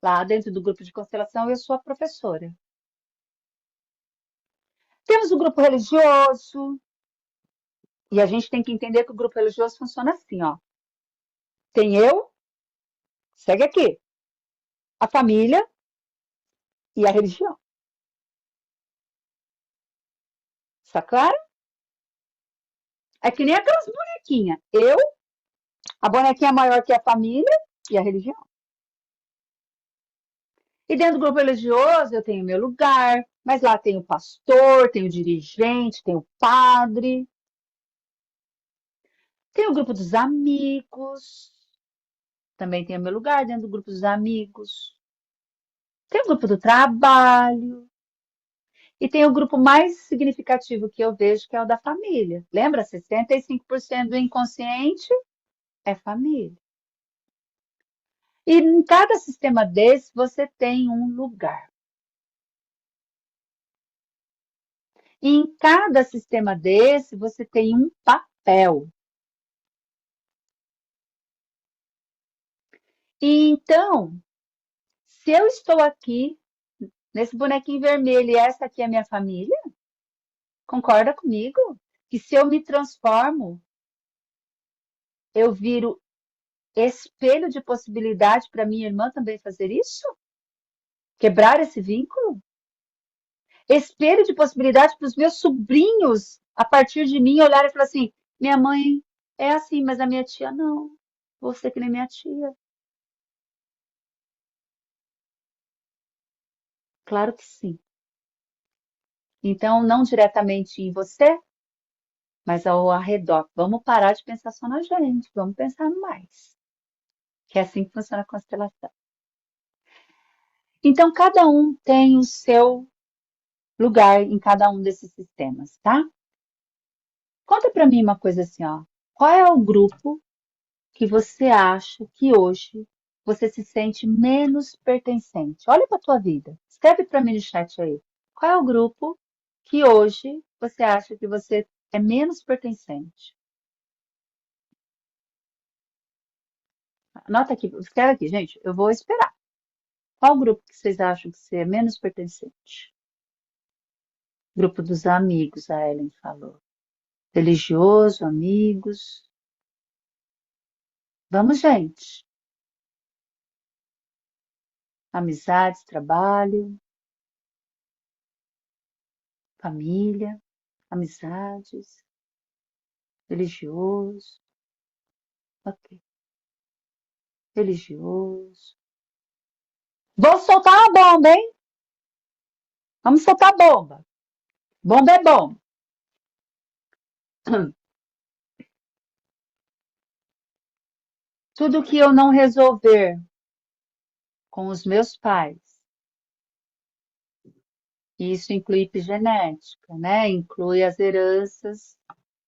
Lá dentro do grupo de constelação eu sou a professora. Temos o grupo religioso. E a gente tem que entender que o grupo religioso funciona assim, ó. Tem eu, segue aqui, a família e a religião. Está claro? É que nem aquelas bonequinhas. Eu, a bonequinha maior que a família e a religião. E dentro do grupo religioso eu tenho meu lugar, mas lá tem o pastor, tem o dirigente, tem o padre. Tem o grupo dos amigos. Também tem o meu lugar dentro do grupo dos amigos. Tem o grupo do trabalho. E tem o grupo mais significativo que eu vejo, que é o da família. Lembra? 65% do inconsciente é família. E em cada sistema desse, você tem um lugar. E em cada sistema desse, você tem um papel. E então, se eu estou aqui, nesse bonequinho vermelho, e essa aqui é a minha família, concorda comigo? Que se eu me transformo, eu viro espelho de possibilidade para minha irmã também fazer isso? Quebrar esse vínculo? Espelho de possibilidade para os meus sobrinhos, a partir de mim, olharem e falar assim: minha mãe é assim, mas a minha tia não. Você que nem minha tia. Claro que sim. Então, não diretamente em você, mas ao arredor. Vamos parar de pensar só na gente, vamos pensar no mais. Que é assim que funciona a constelação. Então, cada um tem o seu lugar em cada um desses sistemas, tá? Conta para mim uma coisa assim, ó. Qual é o grupo que você acha que hoje você se sente menos pertencente? Olha para a tua vida. Escreve para mim no chat aí. Qual é o grupo que hoje você acha que você é menos pertencente? Anota aqui, escreve aqui, gente. Eu vou esperar. Qual grupo que vocês acham que você é menos pertencente? Grupo dos amigos, a Ellen falou. Religioso, amigos. Vamos, gente. Amizades, trabalho, família, amizades, religioso. Ok. Religioso. Vou soltar uma bomba, hein? Vamos soltar bomba. Bomba é bom. Tudo que eu não resolver com os meus pais, e isso inclui epigenética, né? Inclui as heranças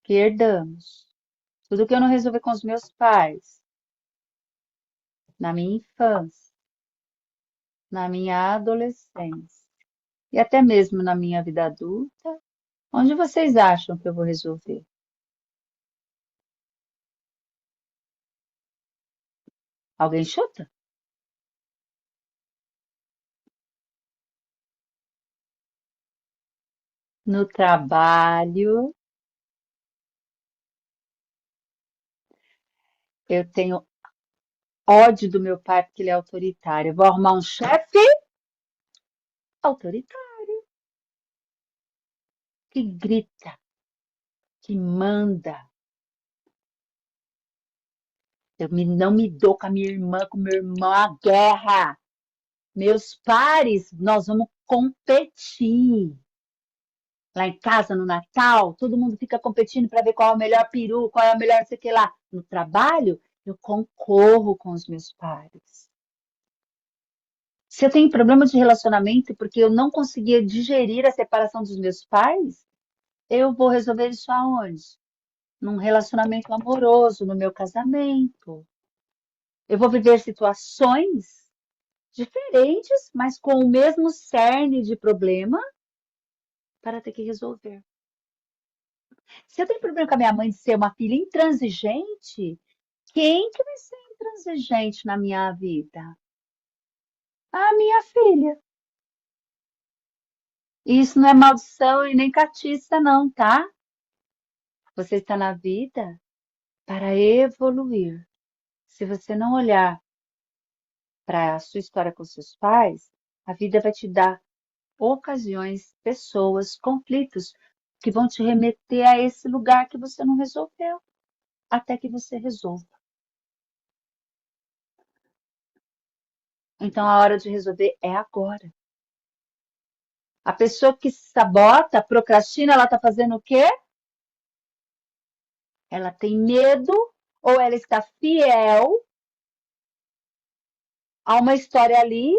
que herdamos. Tudo que eu não resolver com os meus pais, na minha infância, na minha adolescência e até mesmo na minha vida adulta, onde vocês acham que eu vou resolver? Alguém chuta? No trabalho, eu tenho ódio do meu pai porque ele é autoritário. Eu vou arrumar um chefe autoritário, que grita, que manda. Não me dou com a minha irmã, com o meu irmão, a guerra. Meus pares, nós vamos competir. Lá em casa, no Natal, todo mundo fica competindo para ver qual é o melhor peru, qual é o melhor não sei o que lá. No trabalho, eu concorro com os meus pares. Se eu tenho problema de relacionamento porque eu não conseguia digerir a separação dos meus pais, eu vou resolver isso aonde? Num relacionamento amoroso, no meu casamento. Eu vou viver situações diferentes, mas com o mesmo cerne de problema para ter que resolver. Se eu tenho problema com a minha mãe de ser uma filha intransigente, quem que vai ser intransigente na minha vida? A minha filha. Isso não é maldição e nem catiça, não, tá? Você está na vida para evoluir. Se você não olhar para a sua história com seus pais, a vida vai te dar ocasiões, pessoas, conflitos que vão te remeter a esse lugar que você não resolveu, até que você resolva. Então a hora de resolver é agora. A pessoa que se sabota, procrastina, ela está fazendo o quê? Ela tem medo ou ela está fiel a uma história ali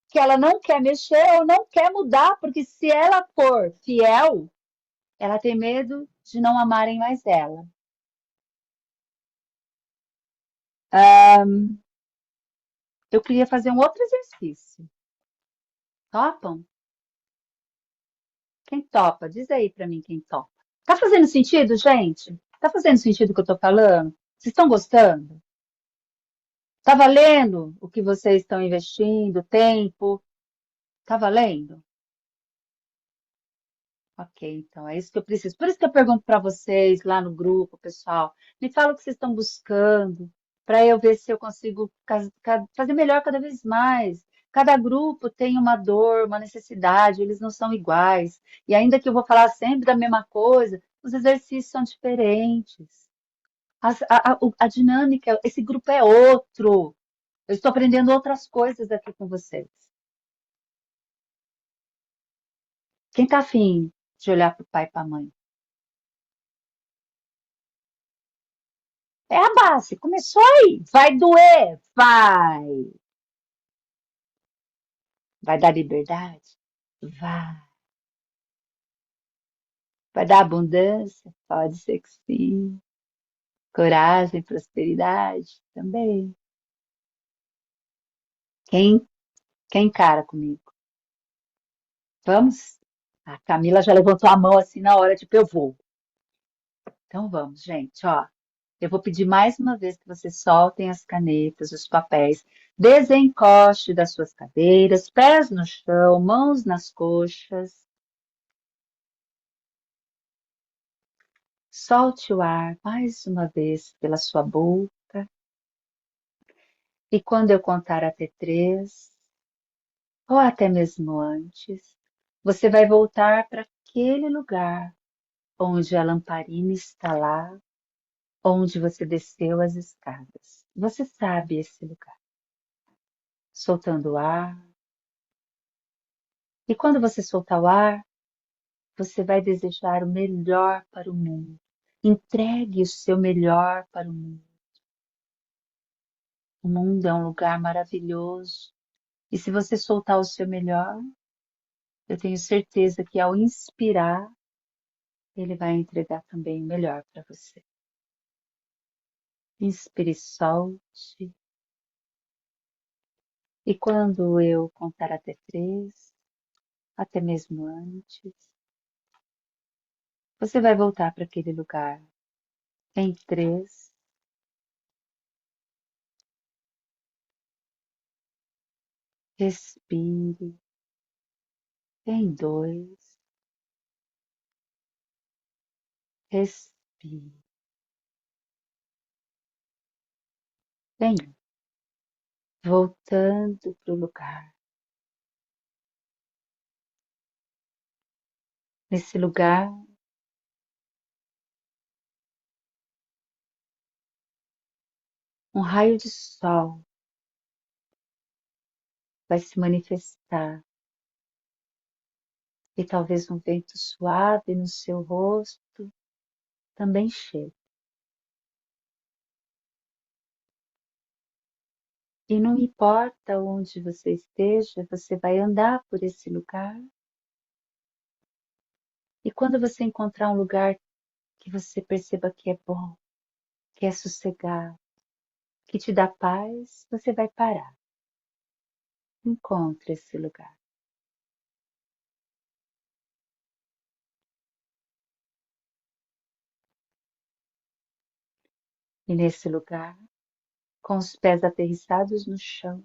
que ela não quer mexer ou não quer mudar, porque se ela for fiel, ela tem medo de não amarem mais ela. Eu queria fazer um outro exercício. Topam? Quem topa? Diz aí pra mim quem topa. Tá fazendo sentido, gente? Tá fazendo sentido o que eu tô falando? Vocês estão gostando? Tá valendo o que vocês estão investindo, tempo? Tá valendo? Ok, então é isso que eu preciso. Por isso que eu pergunto para vocês lá no grupo, pessoal. Me fala o que vocês estão buscando, para eu ver se eu consigo fazer melhor cada vez mais. Cada grupo tem uma dor, uma necessidade, eles não são iguais. E ainda que eu vou falar sempre da mesma coisa, os exercícios são diferentes. A dinâmica, esse grupo é outro. Eu estou aprendendo outras coisas aqui com vocês. Quem está afim de olhar para o pai e para a mãe? É a base, começou aí. Vai doer? Vai. Vai dar liberdade? Vai. Vai dar abundância? Pode ser que sim. Coragem, prosperidade? Também. Quem, quem encara comigo? Vamos? A Camila já levantou a mão assim na hora, tipo, eu vou. Então vamos, gente, ó. Eu vou pedir mais uma vez que vocês soltem as canetas, os papéis, desencoste das suas cadeiras, pés no chão, mãos nas coxas. Solte o ar mais uma vez pela sua boca. E quando eu contar até três, ou até mesmo antes, você vai voltar para aquele lugar onde a lamparina está lá, onde você desceu as escadas. Você sabe esse lugar. Soltando o ar. E quando você soltar o ar, você vai desejar o melhor para o mundo. Entregue o seu melhor para o mundo. O mundo é um lugar maravilhoso. E se você soltar o seu melhor, eu tenho certeza que ao inspirar, ele vai entregar também o melhor para você. Inspire, solte. E quando eu contar até 3, até mesmo antes, você vai voltar para aquele lugar. Em 3, respire. Em 2, respire. Em 1, voltando para o lugar. Nesse lugar, um raio de sol vai se manifestar e talvez um vento suave no seu rosto também chegue. E não importa onde você esteja, você vai andar por esse lugar. E quando você encontrar um lugar que você perceba que é bom, que é sossegado, que te dá paz, você vai parar. Encontre esse lugar. E nesse lugar, com os pés aterrissados no chão,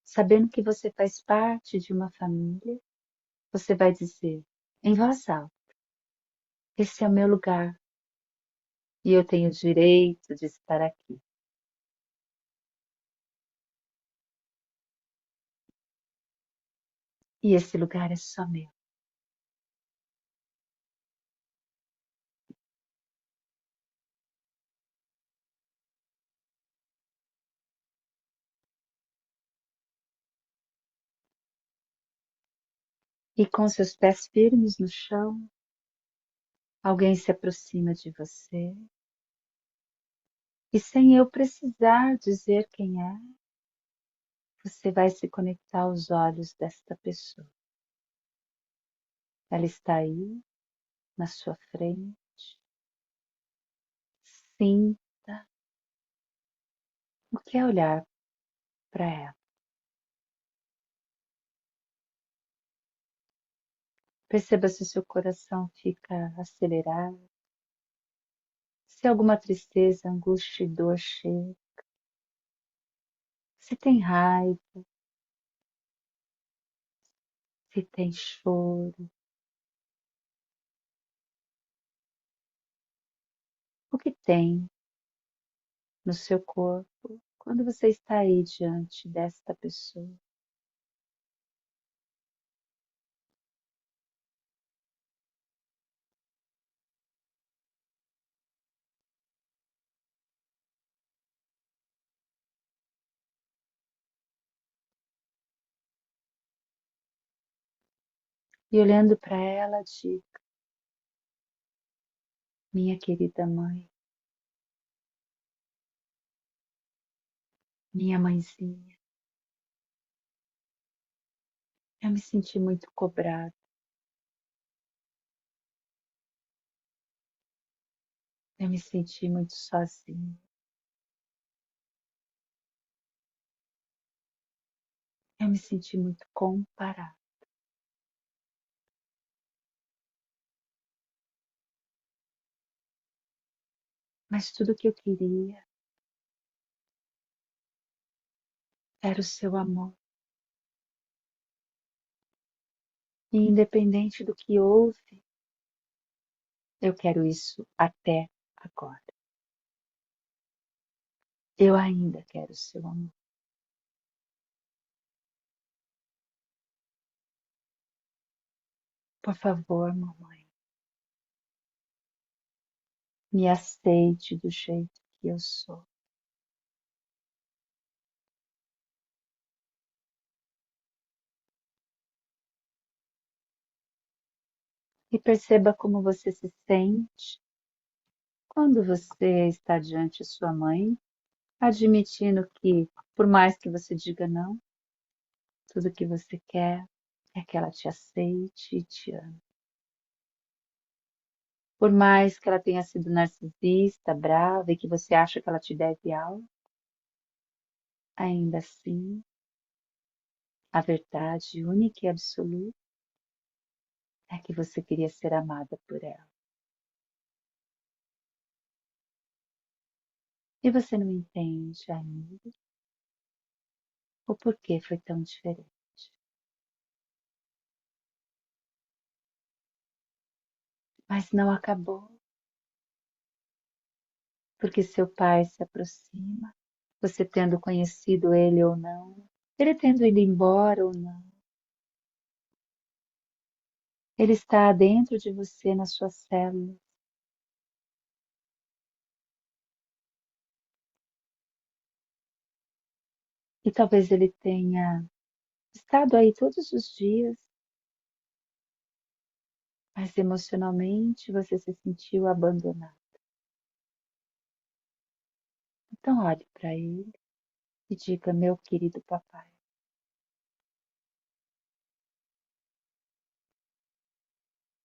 sabendo que você faz parte de uma família, você vai dizer em voz alta: esse é o meu lugar e eu tenho o direito de estar aqui. E esse lugar é só meu. E com seus pés firmes no chão, alguém se aproxima de você e sem eu precisar dizer quem é, você vai se conectar aos olhos desta pessoa. Ela está aí, na sua frente. Sinta o que é olhar para ela. Perceba se o seu coração fica acelerado, se alguma tristeza, angústia e dor chega, se tem raiva, se tem choro, o que tem no seu corpo quando você está aí diante desta pessoa. E olhando para ela, diga: minha querida mãe, minha mãezinha, eu me senti muito cobrada, eu me senti muito sozinha, eu me senti muito comparada. Mas tudo o que eu queria era o seu amor. E independente do que houve, eu quero isso até agora. Eu ainda quero o seu amor. Por favor, mamãe, me aceite do jeito que eu sou. E perceba como você se sente quando você está diante de sua mãe, admitindo que, por mais que você diga não, tudo que você quer é que ela te aceite e te ame. Por mais que ela tenha sido narcisista, brava e que você acha que ela te deve algo, ainda assim, A verdade única e absoluta é que você queria ser amada por ela. E você não entende ainda o porquê foi tão diferente. Mas não acabou, porque seu pai se aproxima, você tendo conhecido ele ou não, ele tendo ido embora ou não. Ele está dentro de você, nas suas células. E talvez ele tenha estado aí todos os dias, mas emocionalmente você se sentiu abandonado. Então olhe para ele e diga: meu querido papai,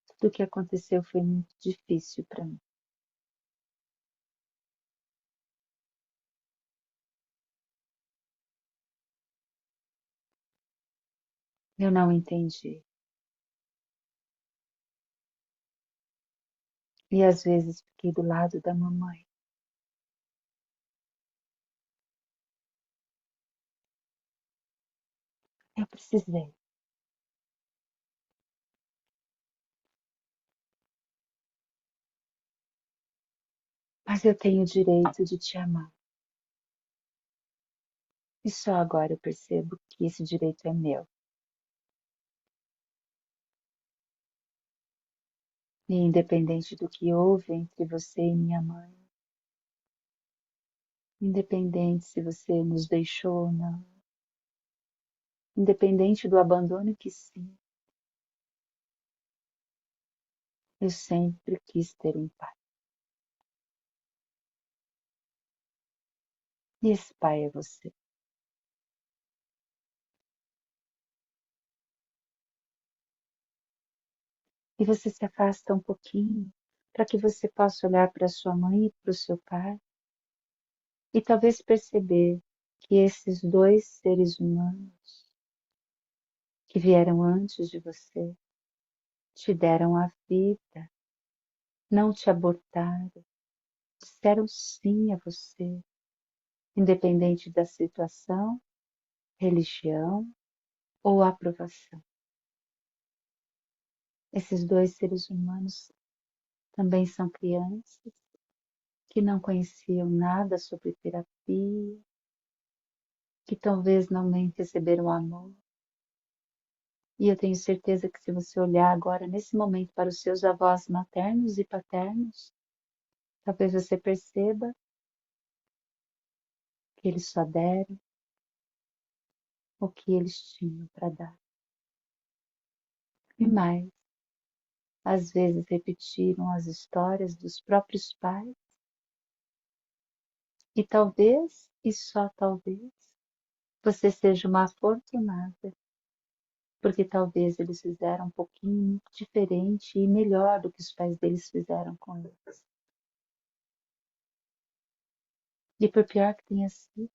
tudo o que aconteceu foi muito difícil para mim. Eu não entendi. E às vezes fiquei do lado da mamãe. Eu precisei. Mas eu tenho o direito de te amar. E só agora eu percebo que esse direito é meu. E independente do que houve entre você e minha mãe, independente se você nos deixou ou não, independente do abandono que sim, eu sempre quis ter um pai. E esse pai é você. E você se afasta um pouquinho para que você possa olhar para sua mãe e para o seu pai e talvez perceber que esses dois seres humanos que vieram antes de você te deram a vida, não te abortaram, disseram sim a você, independente da situação, religião ou aprovação. Esses dois seres humanos também são crianças que não conheciam nada sobre terapia, que talvez não nem receberam amor. E eu tenho certeza que se você olhar agora, nesse momento, para os seus avós maternos e paternos, talvez você perceba que eles só deram o que eles tinham para dar. E mais, às vezes repetiram as histórias dos próprios pais, e talvez, e só talvez, você seja uma afortunada, porque talvez eles fizeram um pouquinho diferente e melhor do que os pais deles fizeram com eles. E por pior que tenha sido,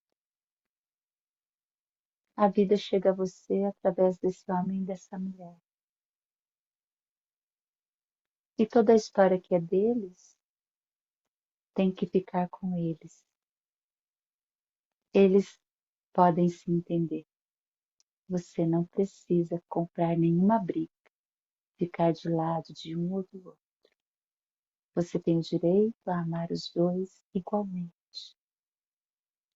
a vida chega a você através desse homem e dessa mulher. E toda a história que é deles tem que ficar com eles. Eles podem se entender. Você não precisa comprar nenhuma briga, ficar de lado de um ou do outro. Você tem o direito a amar os dois igualmente.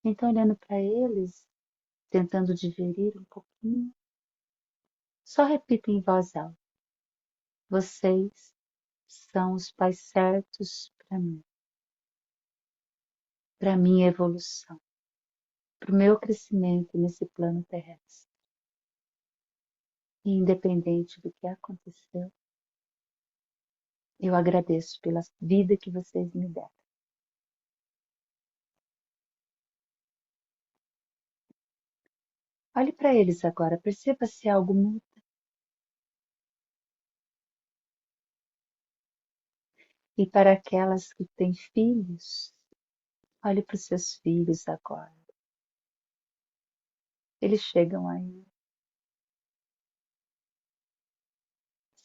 Então, olhando para eles, tentando digerir um pouquinho, só repita em voz alta: vocês são os pais certos para minha evolução, para o meu crescimento nesse plano terrestre. E independente do que aconteceu, eu agradeço pela vida que vocês me deram. Olhe para eles agora, perceba se algo muda. E para aquelas que têm filhos, olhe para os seus filhos agora. Eles chegam aí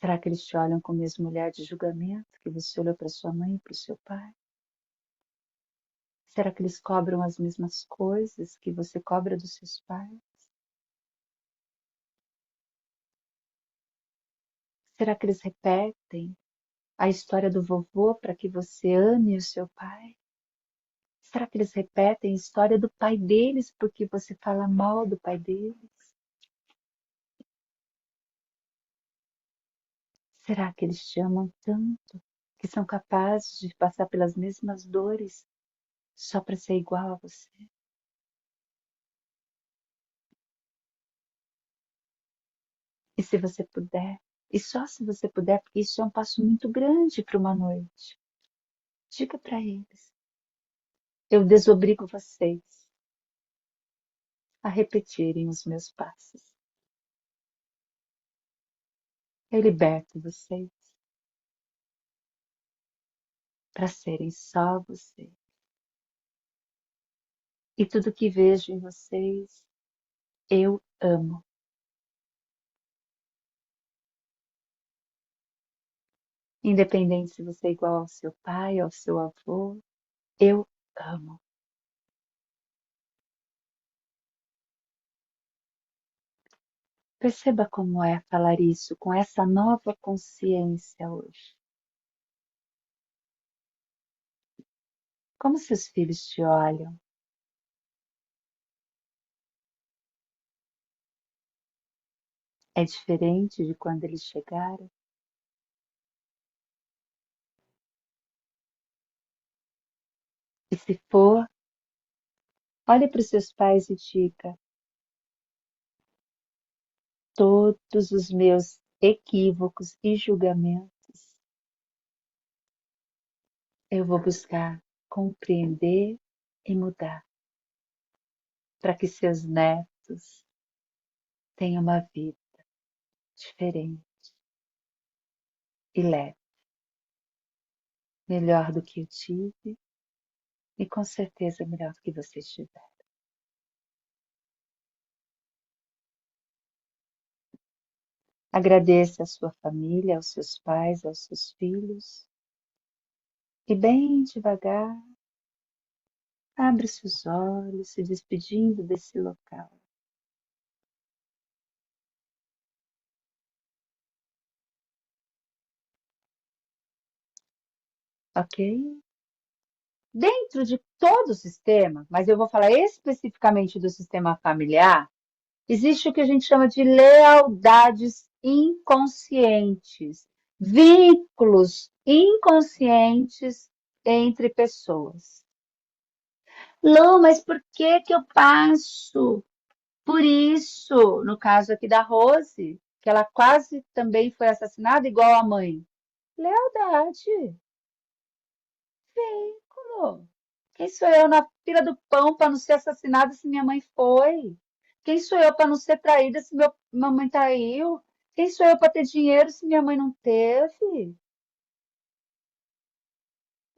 Será que eles te olham com o mesmo olhar de julgamento que você olhou para sua mãe e para o seu pai? Será que eles cobram as mesmas coisas que você cobra dos seus pais? Será que eles repetem a história do vovô para que você ame o seu pai? Será que eles repetem a história do pai deles porque você fala mal do pai deles? Será que eles te amam tanto que são capazes de passar pelas mesmas dores só para ser igual a você? E se você puder, e só se você puder, porque isso é um passo muito grande para uma noite, diga para eles: eu desobrigo vocês a repetirem os meus passos. Eu liberto vocês para serem só vocês. E tudo que vejo em vocês, eu amo. Independente se você é igual ao seu pai, ao seu avô, eu amo. Perceba como é falar isso com essa nova consciência hoje. Como seus filhos te olham. É diferente de quando eles chegaram? E se for, olhe para os seus pais e diga: todos os meus equívocos e julgamentos eu vou buscar compreender e mudar, para que seus netos tenham uma vida diferente e leve, melhor do que eu tive e com certeza melhor do que vocês tiveram. Agradeça à sua família, aos seus pais, aos seus filhos e bem devagar abra seus olhos, se despedindo desse local. Ok? Dentro de todo o sistema, mas eu vou falar especificamente do sistema familiar, existe o que a gente chama de lealdades inconscientes, vínculos inconscientes entre pessoas. Lô, mas por que que eu passo por isso? No caso aqui da Rose, que ela quase também foi assassinada igual a mãe. Lealdade. Vínculo. Quem sou eu na fila do pão para não ser assassinada se minha mãe foi? Quem sou eu para não ser traída se minha mãe traiu? Quem sou eu para ter dinheiro se minha mãe não teve?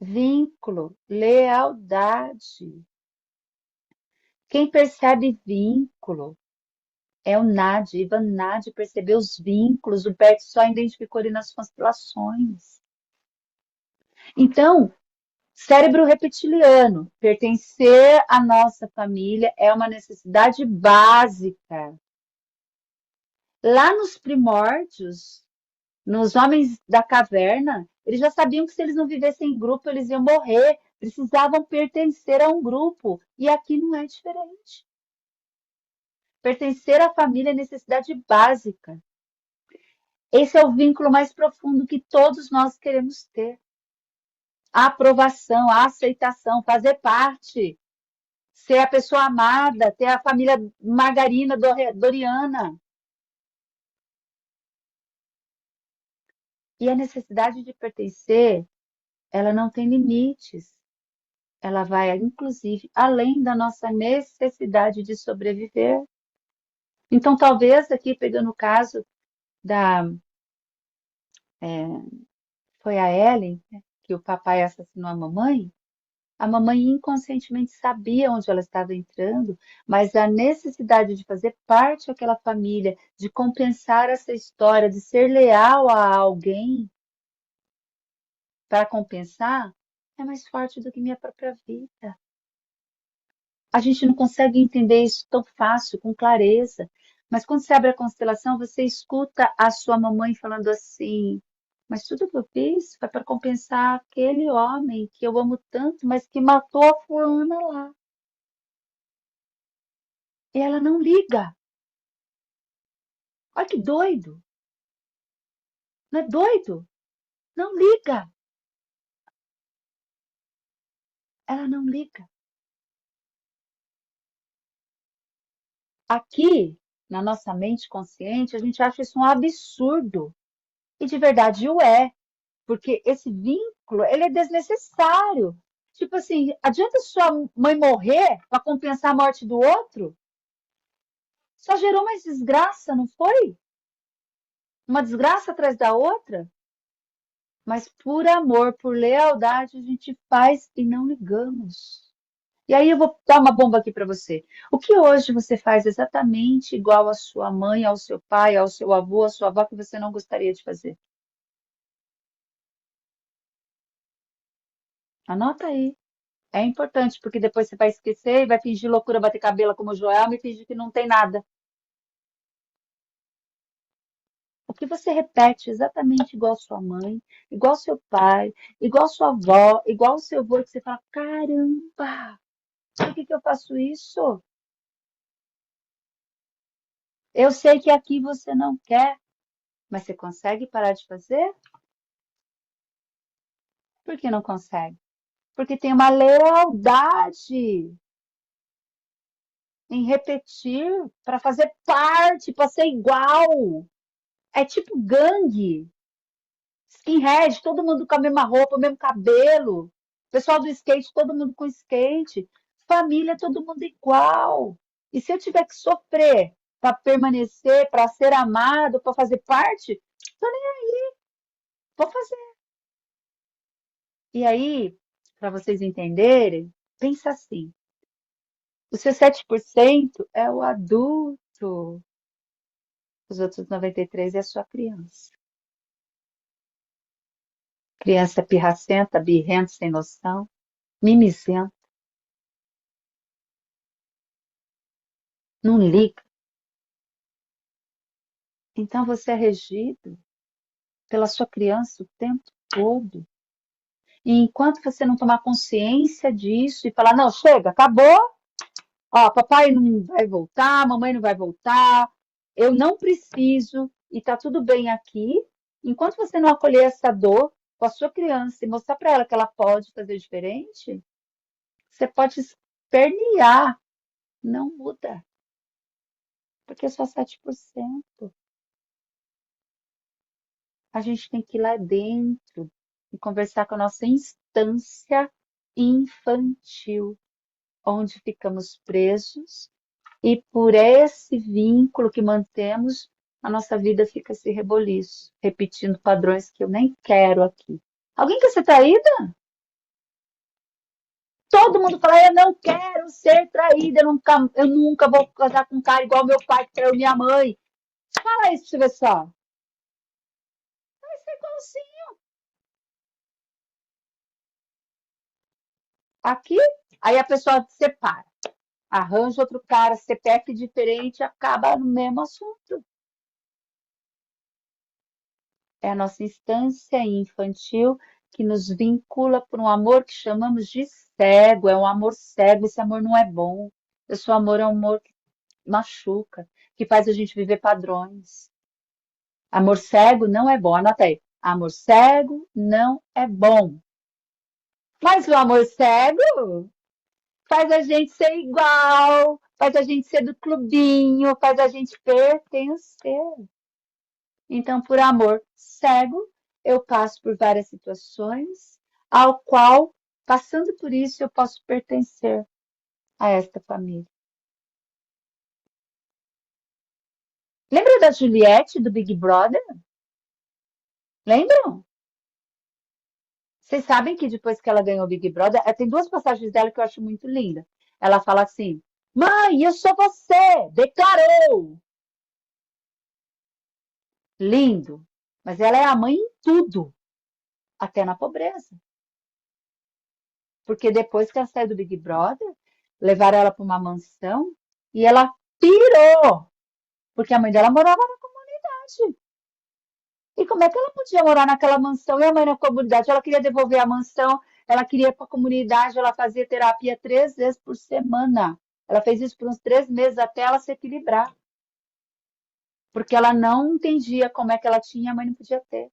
Vínculo, lealdade. Quem percebe vínculo é o Nadi. Ivan Nadi percebeu os vínculos, o Bert só identificou ele nas constelações. Então, cérebro reptiliano, pertencer à nossa família é uma necessidade básica. Lá nos primórdios, nos homens da caverna, eles já sabiam que se eles não vivessem em grupo, eles iam morrer, precisavam pertencer a um grupo. E aqui não é diferente. Pertencer à família é necessidade básica. Esse é o vínculo mais profundo que todos nós queremos ter. A aprovação, a aceitação, fazer parte, ser a pessoa amada, ter a família Margarina Doriana. E a necessidade de pertencer, ela não tem limites. Ela vai, inclusive, além da nossa necessidade de sobreviver. Então, talvez aqui, pegando o caso da... foi a Ellen, né, que o papai assassinou a mamãe, A mamãe inconscientemente sabia onde ela estava entrando, mas a necessidade de fazer parte daquela família, de compensar essa história, de ser leal a alguém para compensar, é mais forte do que minha própria vida. A gente não consegue entender isso tão fácil, com clareza. Mas quando você abre a constelação, você escuta a sua mamãe falando assim: mas tudo que eu fiz foi para compensar aquele homem que eu amo tanto, mas que matou a fulana lá. E ela não liga. Olha que doido. Não é doido? Não liga. Ela não liga. Aqui, na nossa mente consciente, a gente acha isso um absurdo. E de verdade o é. Porque esse vínculo, ele é desnecessário. Tipo assim, adianta sua mãe morrer para compensar a morte do outro? Só gerou mais desgraça, não foi? Uma desgraça atrás da outra? Mas por amor, por lealdade, a gente faz e não ligamos. E aí eu vou dar uma bomba aqui para você. O que hoje você faz exatamente igual à sua mãe, ao seu pai, ao seu avô, à sua avó, que você não gostaria de fazer? Anota aí. É importante, porque depois você vai esquecer e vai fingir loucura, bater cabelo como o Joel e fingir que não tem nada. O que você repete exatamente igual sua mãe, igual seu pai, igual sua avó, igual seu avô, que você fala, caramba, por que que eu faço isso? Eu sei que aqui você não quer, mas você consegue parar de fazer? Por que não consegue? Porque tem uma lealdade em repetir para fazer parte, para ser igual. É tipo gangue. Skinhead, todo mundo com a mesma roupa, o mesmo cabelo. Pessoal do skate, todo mundo com skate. Família, todo mundo igual. E se eu tiver que sofrer para permanecer, para ser amado, para fazer parte, tô nem aí, vou fazer. E aí, para vocês entenderem, pensa assim: o seu 7% é o adulto, os outros 93% é a sua criança. Criança pirracenta, birrenta, sem noção, mimizenta, não liga. Então você é regido pela sua criança o tempo todo. E enquanto você não tomar consciência disso e falar, não, chega, acabou, ó, papai não vai voltar, mamãe não vai voltar, eu não preciso e tá tudo bem aqui. Enquanto você não acolher essa dor com a sua criança e mostrar para ela que ela pode fazer diferente, você pode espernear, não muda, porque é só 7%. A gente tem que ir lá dentro e conversar com a nossa instância infantil, onde ficamos presos e por esse vínculo que mantemos, a nossa vida fica esse reboliço, repetindo padrões que eu nem quero aqui. Alguém quer ser traída? Todo mundo fala, eu não quero ser traída, eu nunca vou casar com um cara igual meu pai que traiu minha mãe. Fala isso pra você ver só. Vai ser igualzinho. Aqui, aí a pessoa se separa, arranja outro cara, CPF diferente, acaba no mesmo assunto. É a nossa instância infantil que nos vincula por um amor que chamamos de cego, é um amor cego, esse amor não é bom. Esse amor é um amor que machuca, que faz a gente viver padrões. Amor cego não é bom, anota aí. Amor cego não é bom. Mas o amor cego faz a gente ser igual, faz a gente ser do clubinho, faz a gente pertencer. Então, por amor cego, eu passo por várias situações, ao qual, passando por isso, eu posso pertencer a esta família. Lembra da Juliette do Big Brother? Lembram? Vocês sabem que depois que ela ganhou o Big Brother, tem duas passagens dela que eu acho muito linda. Ela fala assim: Mãe, eu sou você! Declarou! Lindo. Mas ela é a mãe em tudo, até na pobreza. Porque depois que ela saiu do Big Brother, levaram ela para uma mansão e ela pirou, porque a mãe dela morava na comunidade. E como é que ela podia morar naquela mansão e a mãe na comunidade? Ela queria devolver a mansão, ela queria ir para a comunidade, ela fazia terapia 3 vezes por semana. Ela fez isso por uns 3 meses até ela se equilibrar. Porque ela não entendia como é que ela tinha e a mãe não podia ter.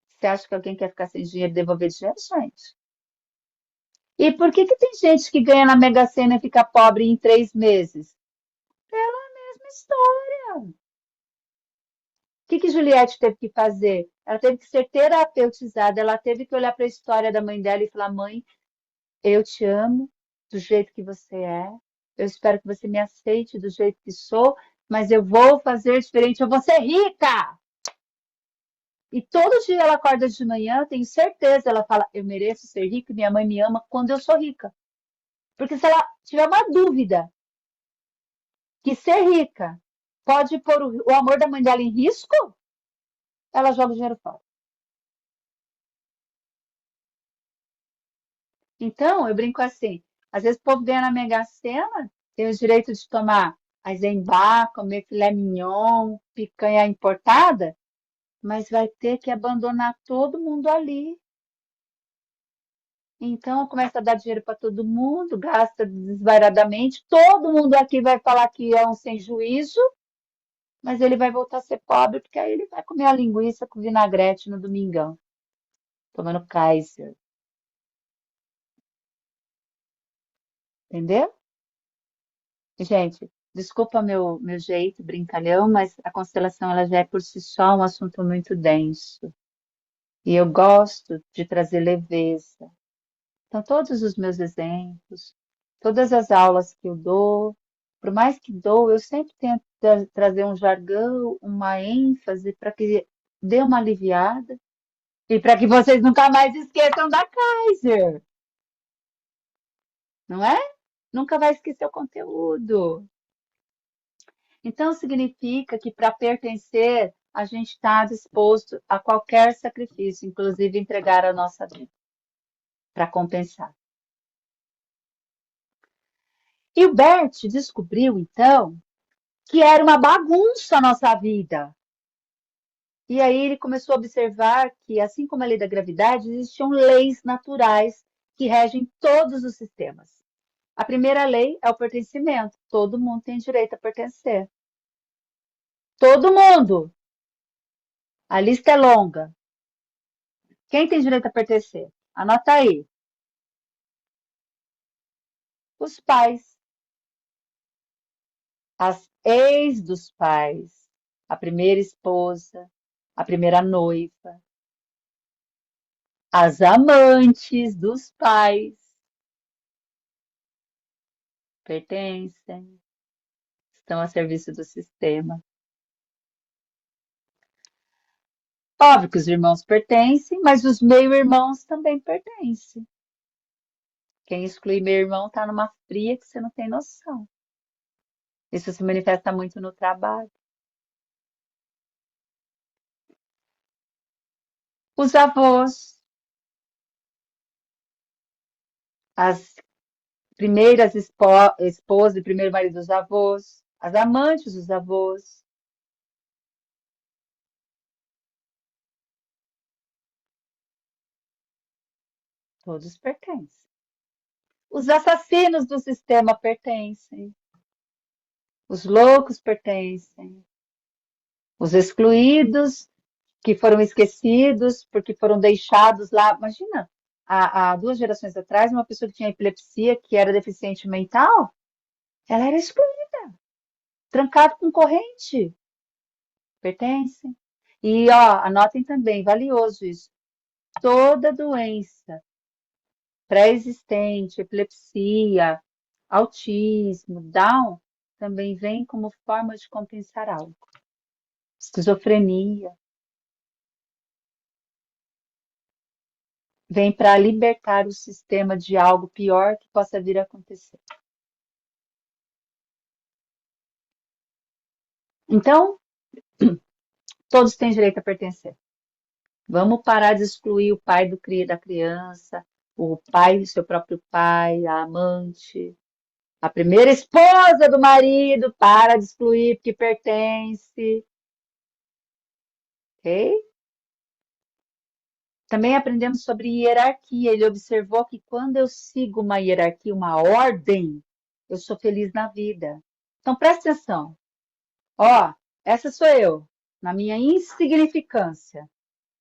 Você acha que alguém quer ficar sem dinheiro e devolver dinheiro, gente? E por que que tem gente que ganha na Mega Sena e fica pobre em 3 meses? Pela mesma história. O que que Juliette teve que fazer? Ela teve que ser terapeutizada, ela teve que olhar para a história da mãe dela e falar: mãe, eu te amo do jeito que você é, eu espero que você me aceite do jeito que sou, mas eu vou fazer diferente, eu vou ser rica! E todo dia ela acorda de manhã, eu tenho certeza, ela fala: eu mereço ser rica e minha mãe me ama quando eu sou rica. Porque se ela tiver uma dúvida que ser rica pode pôr o amor da mãe dela em risco, ela joga o dinheiro fora. Então, eu brinco assim, às vezes o povo ganha na Mega Sena, tem o direito de tomar Eisenbach, comer filé mignon, picanha importada, mas vai ter que abandonar todo mundo ali. Então, começa a dar dinheiro para todo mundo, gasta desvairadamente, todo mundo aqui vai falar que é um sem juízo, mas ele vai voltar a ser pobre, porque aí ele vai comer a linguiça com vinagrete no domingão, tomando Kaiser, entendeu? Gente, desculpa meu jeito brincalhão, mas a constelação ela já é por si só um assunto muito denso. E eu gosto de trazer leveza. Então, todos os meus exemplos, todas as aulas que eu dou, por mais que dou, eu sempre tento trazer um jargão, uma ênfase para que dê uma aliviada e para que vocês nunca mais esqueçam da Kaiser, não é? Nunca vai esquecer o conteúdo. Então, significa que para pertencer, a gente está disposto a qualquer sacrifício, inclusive entregar a nossa vida, para compensar. E o Bert descobriu, então, que era uma bagunça a nossa vida. E aí ele começou a observar que, assim como a lei da gravidade, existiam leis naturais que regem todos os sistemas. A primeira lei é o pertencimento. Todo mundo tem direito a pertencer. Todo mundo! A lista é longa. Quem tem direito a pertencer? Anota aí. Os pais, as ex dos pais, a primeira esposa, a primeira noiva, as amantes dos pais pertencem, estão a serviço do sistema. Óbvio que os irmãos pertencem, mas os meio-irmãos também pertencem. Quem exclui meu irmão está numa fria que você não tem noção. Isso se manifesta muito no trabalho. Os avós, as primeiras esposas e primeiro marido dos avós, as amantes dos avós, todos pertencem. Os assassinos do sistema pertencem. Os loucos pertencem. Os excluídos, que foram esquecidos porque foram deixados lá. Imagina, há 2 gerações atrás, uma pessoa que tinha epilepsia, que era deficiente mental, ela era excluída, trancada com corrente. Pertencem. E, ó, anotem também, valioso isso. Toda doença pré-existente, epilepsia, autismo, Down, também vem como forma de compensar algo. Esquizofrenia. vem para libertar o sistema de algo pior que possa vir a acontecer. Então, todos têm direito a pertencer. Vamos parar de excluir o pai da criança, o pai do seu próprio pai, a amante, a primeira esposa do marido, para de excluir porque pertence. Ok? Também aprendemos sobre hierarquia. Ele observou que quando eu sigo uma hierarquia, uma ordem, eu sou feliz na vida. Então presta atenção. Ó, essa sou eu, na minha insignificância.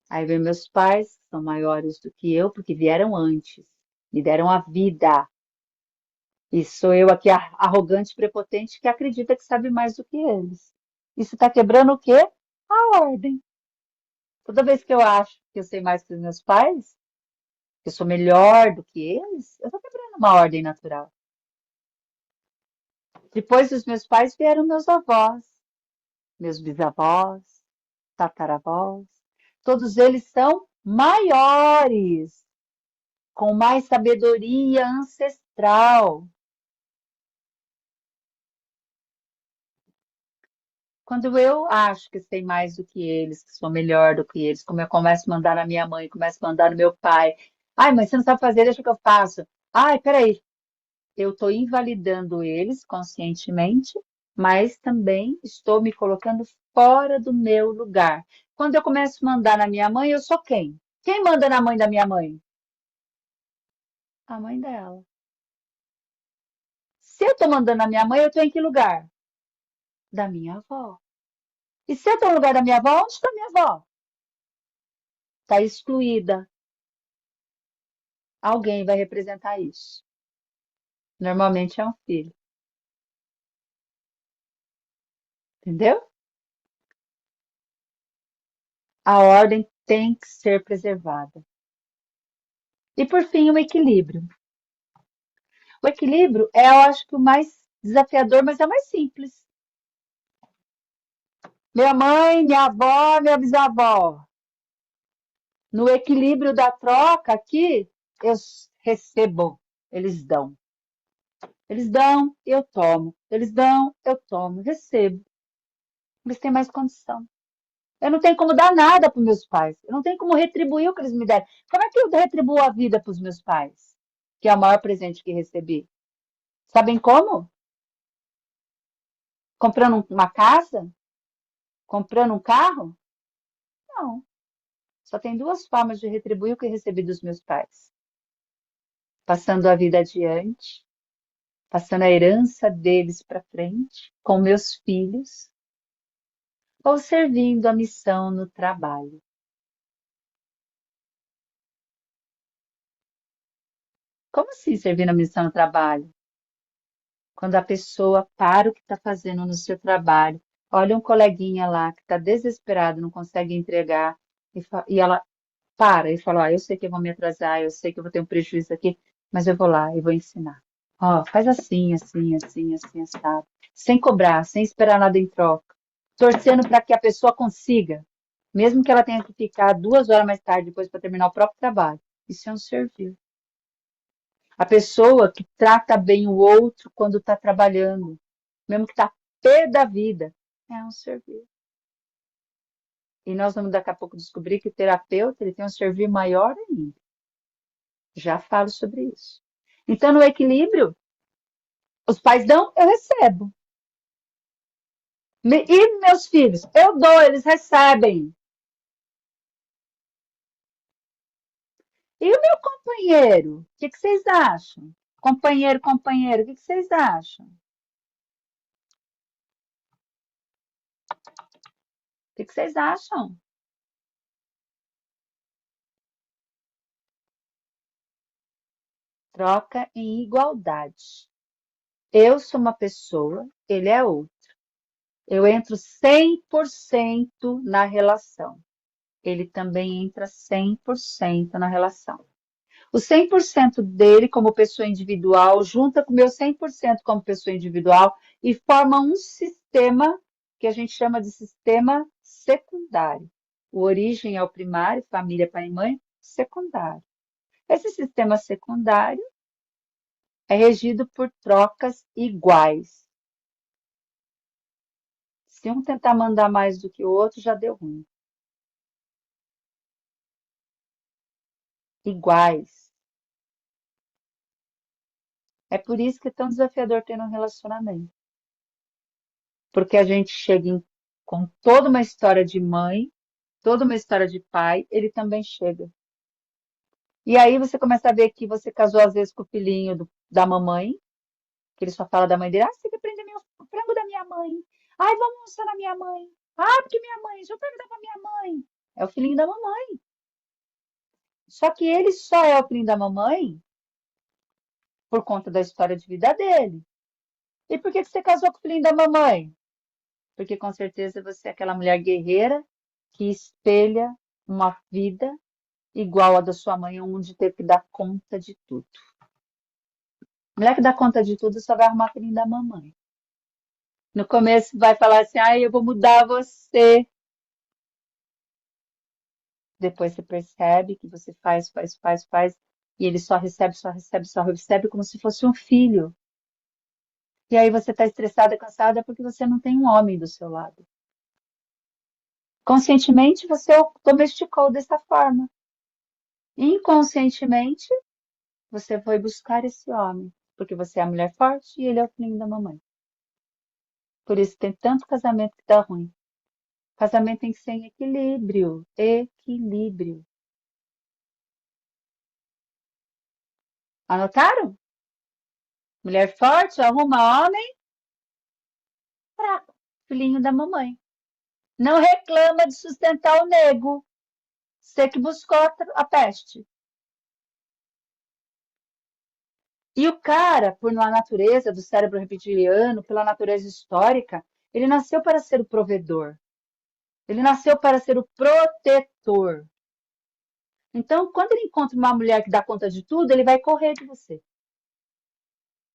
Aí vem meus pais, que são maiores do que eu, porque vieram antes, me deram a vida. E sou eu aqui arrogante, prepotente, que acredita que sabe mais do que eles. Isso está quebrando o quê? A ordem. Toda vez que eu acho que eu sei mais que os meus pais, que eu sou melhor do que eles, eu estou quebrando uma ordem natural. Depois dos meus pais vieram meus avós, meus bisavós, tataravós. Todos eles são maiores, com mais sabedoria ancestral. Quando eu acho que sei mais do que eles, que sou melhor do que eles, como eu começo a mandar na minha mãe, começo a mandar no meu pai. Ai, mas você não sabe fazer, deixa que eu faço. Ai, peraí. Eu estou invalidando eles conscientemente, mas também estou me colocando fora do meu lugar. Quando eu começo a mandar na minha mãe, eu sou quem? Quem manda na mãe da minha mãe? A mãe dela. Se eu estou mandando na minha mãe, eu estou em que lugar? Da minha avó. E se eu estou no lugar da minha avó, onde está minha avó? Está excluída. Alguém vai representar isso. Normalmente é um filho. Entendeu? A ordem tem que ser preservada. E por fim, o equilíbrio. O equilíbrio é, eu acho que o mais desafiador, mas é o mais simples. Minha mãe, minha avó, minha bisavó. No equilíbrio da troca aqui, eu recebo, eles dão. Eles dão, eu tomo. Eles dão, eu tomo, recebo. Eles têm mais condição. Eu não tenho como dar nada para os meus pais. Eu não tenho como retribuir o que eles me deram. Como é que eu retribuo a vida para os meus pais? Que é o maior presente que recebi. Sabem como? Comprando uma casa? Comprando um carro? Não. Só tem duas formas de retribuir o que recebi dos meus pais: passando a vida adiante, passando a herança deles para frente, com meus filhos, ou servindo a missão no trabalho. Como assim servindo a missão no trabalho? Quando a pessoa para o que está fazendo no seu trabalho, olha um coleguinha lá que está desesperado, não consegue entregar, e ela para e fala: ó, eu sei que eu vou me atrasar, eu sei que eu vou ter um prejuízo aqui, mas eu vou lá e vou ensinar. Ó, faz assim, assim, assim, assim, assado. Sem cobrar, sem esperar nada em troca. Torcendo para que a pessoa consiga, mesmo que ela tenha que ficar 2 horas mais tarde depois para terminar o próprio trabalho. Isso é um servir. A pessoa que trata bem o outro quando está trabalhando, mesmo que está pé da vida, é um servir. E nós vamos daqui a pouco descobrir que o terapeuta ele tem um servir maior ainda. Já falo sobre isso. Então, no equilíbrio, os pais dão, eu recebo. E meus filhos, eu dou, eles recebem. E o meu companheiro, o que vocês acham? Companheiro, o que vocês acham? O que vocês acham? Troca em igualdade. Eu sou uma pessoa, ele é outro. Eu entro 100% na relação. Ele também entra 100% na relação. O 100% dele como pessoa individual junta com o meu 100% como pessoa individual e forma um sistema que a gente chama de sistema secundário. O origem é o primário, família, pai e mãe, secundário. Esse sistema secundário é regido por trocas iguais. Se um tentar mandar mais do que o outro, já deu ruim. Iguais. É por isso que é tão desafiador ter um relacionamento. Porque a gente chega com toda uma história de mãe, toda uma história de pai, ele também chega. E aí você começa a ver que você casou às vezes com o filhinho da mamãe, que ele só fala da mãe dele, você quer prender o frango da minha mãe. Ai, vamos almoçar na minha mãe. Porque minha mãe, deixa eu perguntar pra minha mãe. É o filhinho da mamãe. Só que ele só é o filhinho da mamãe por conta da história de vida dele. E por que você casou com o filhinho da mamãe? Porque com certeza você é aquela mulher guerreira que espelha uma vida igual a da sua mãe, onde teve que dar conta de tudo. Mulher que dá conta de tudo só vai arrumar filhinho da mamãe. No começo vai falar assim, eu vou mudar você. Depois você percebe que você faz, e ele só recebe, só recebe, só recebe como se fosse um filho. E aí você está estressada, cansada porque você não tem um homem do seu lado. Conscientemente você o domesticou dessa forma. Inconscientemente você foi buscar esse homem, porque você é a mulher forte e ele é o filhinho da mamãe. Por isso tem tanto casamento que dá ruim. Casamento tem que ser em equilíbrio. Equilíbrio. Anotaram? Mulher forte arruma homem fraco, filhinho da mamãe. Não reclama de sustentar o nego. Você que buscou a peste. E o cara, por uma natureza do cérebro reptiliano, pela natureza histórica, ele nasceu para ser o provedor. Ele nasceu para ser o protetor. Então, quando ele encontra uma mulher que dá conta de tudo, ele vai correr de você.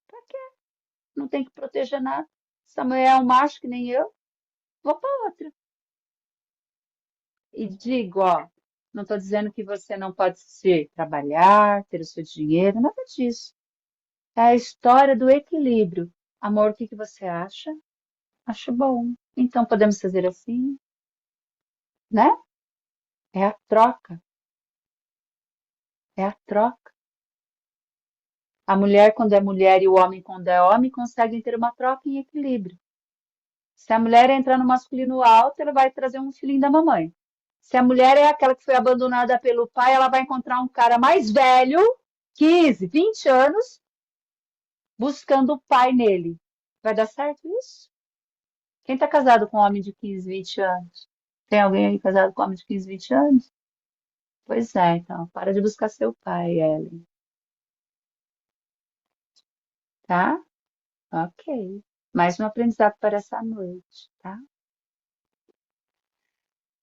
Pra quê? Não tem que proteger nada. Essa mulher é um macho que nem eu, vou para outra. E digo, não estou dizendo que você não pode se trabalhar, ter o seu dinheiro, nada disso. É a história do equilíbrio. Amor, o que você acha? Acho bom. Então podemos fazer assim, né? É a troca. É a troca. A mulher, quando é mulher, e o homem, quando é homem, conseguem ter uma troca em equilíbrio. Se a mulher entrar no masculino alto, ela vai trazer um filhinho da mamãe. Se a mulher é aquela que foi abandonada pelo pai, ela vai encontrar um cara mais velho, 15, 20 anos, buscando o pai nele. Vai dar certo isso? Quem está casado com um homem de 15, 20 anos? Tem alguém aí casado com um homem de 15, 20 anos? Pois é, então, para de buscar seu pai, Ellen. Tá? Ok. Mais um aprendizado para essa noite, tá?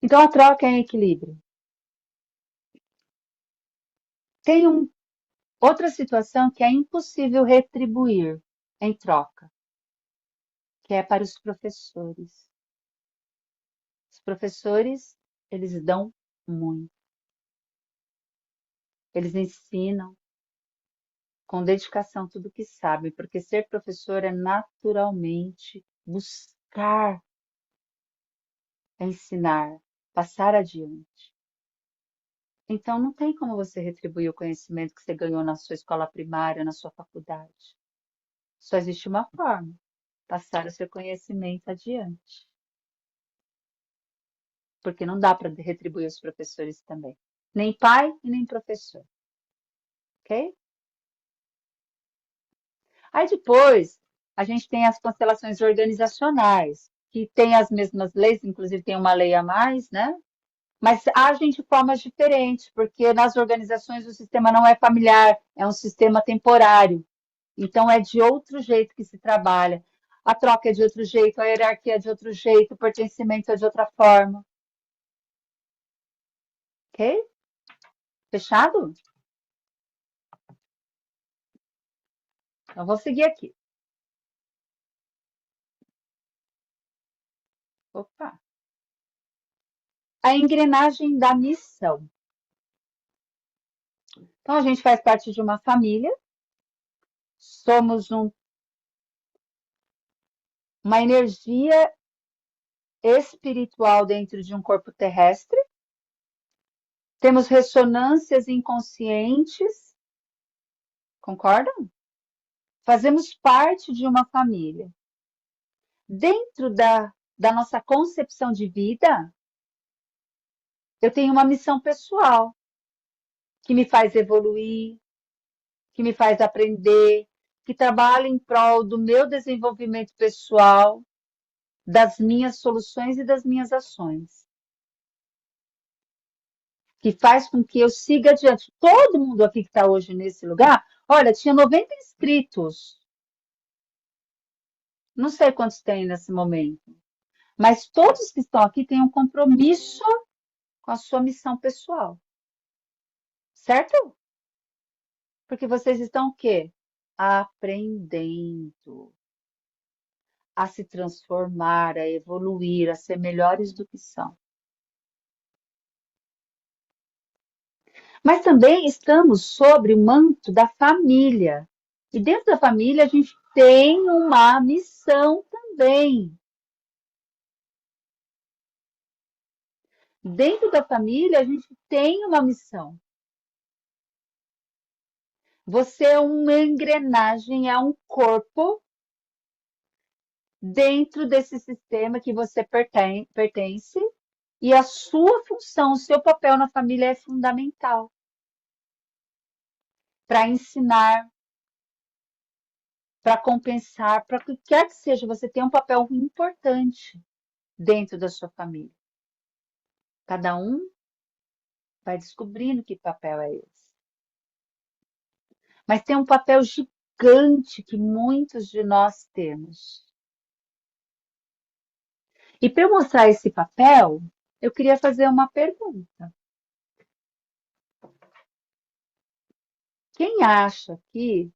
Então, a troca é em equilíbrio. Tem outra situação que é impossível retribuir em troca, que é para os professores. Os professores, eles dão muito. Eles ensinam com dedicação tudo que sabem, porque ser professor é naturalmente buscar ensinar, passar adiante. Então, não tem como você retribuir o conhecimento que você ganhou na sua escola primária, na sua faculdade. Só existe uma forma: passar o seu conhecimento adiante. Porque não dá para retribuir os professores também. Nem pai e nem professor. Ok? Aí depois, a gente tem as constelações organizacionais, que têm as mesmas leis, inclusive tem uma lei a mais, né? Mas agem de formas diferentes, porque nas organizações o sistema não é familiar, é um sistema temporário. Então é de outro jeito que se trabalha. A troca é de outro jeito, a hierarquia é de outro jeito, o pertencimento é de outra forma. Ok? Fechado? Então vou seguir aqui. Opa! A engrenagem da missão. Então, a gente faz parte de uma família, somos uma energia espiritual dentro de um corpo terrestre, temos ressonâncias inconscientes, concordam? Fazemos parte de uma família. Dentro da nossa concepção de vida, eu tenho uma missão pessoal que me faz evoluir, que me faz aprender, que trabalha em prol do meu desenvolvimento pessoal, das minhas soluções e das minhas ações, que faz com que eu siga adiante. Todo mundo aqui que está hoje nesse lugar, olha, tinha 90 inscritos. Não sei quantos tem nesse momento, mas todos que estão aqui têm um compromisso com a sua missão pessoal, certo? Porque vocês estão o quê? Aprendendo a se transformar, a evoluir, a ser melhores do que são. Mas também estamos sobre o manto da família. E dentro da família a gente tem uma missão também. Dentro da família a gente tem uma missão. Você é uma engrenagem, é um corpo dentro desse sistema que você pertence, e a sua função, o seu papel na família é fundamental para ensinar, para compensar, para o que quer que seja, você tem um papel importante dentro da sua família. Cada um vai descobrindo que papel é esse. Mas tem um papel gigante que muitos de nós temos. E para eu mostrar esse papel, eu queria fazer uma pergunta. Quem acha aqui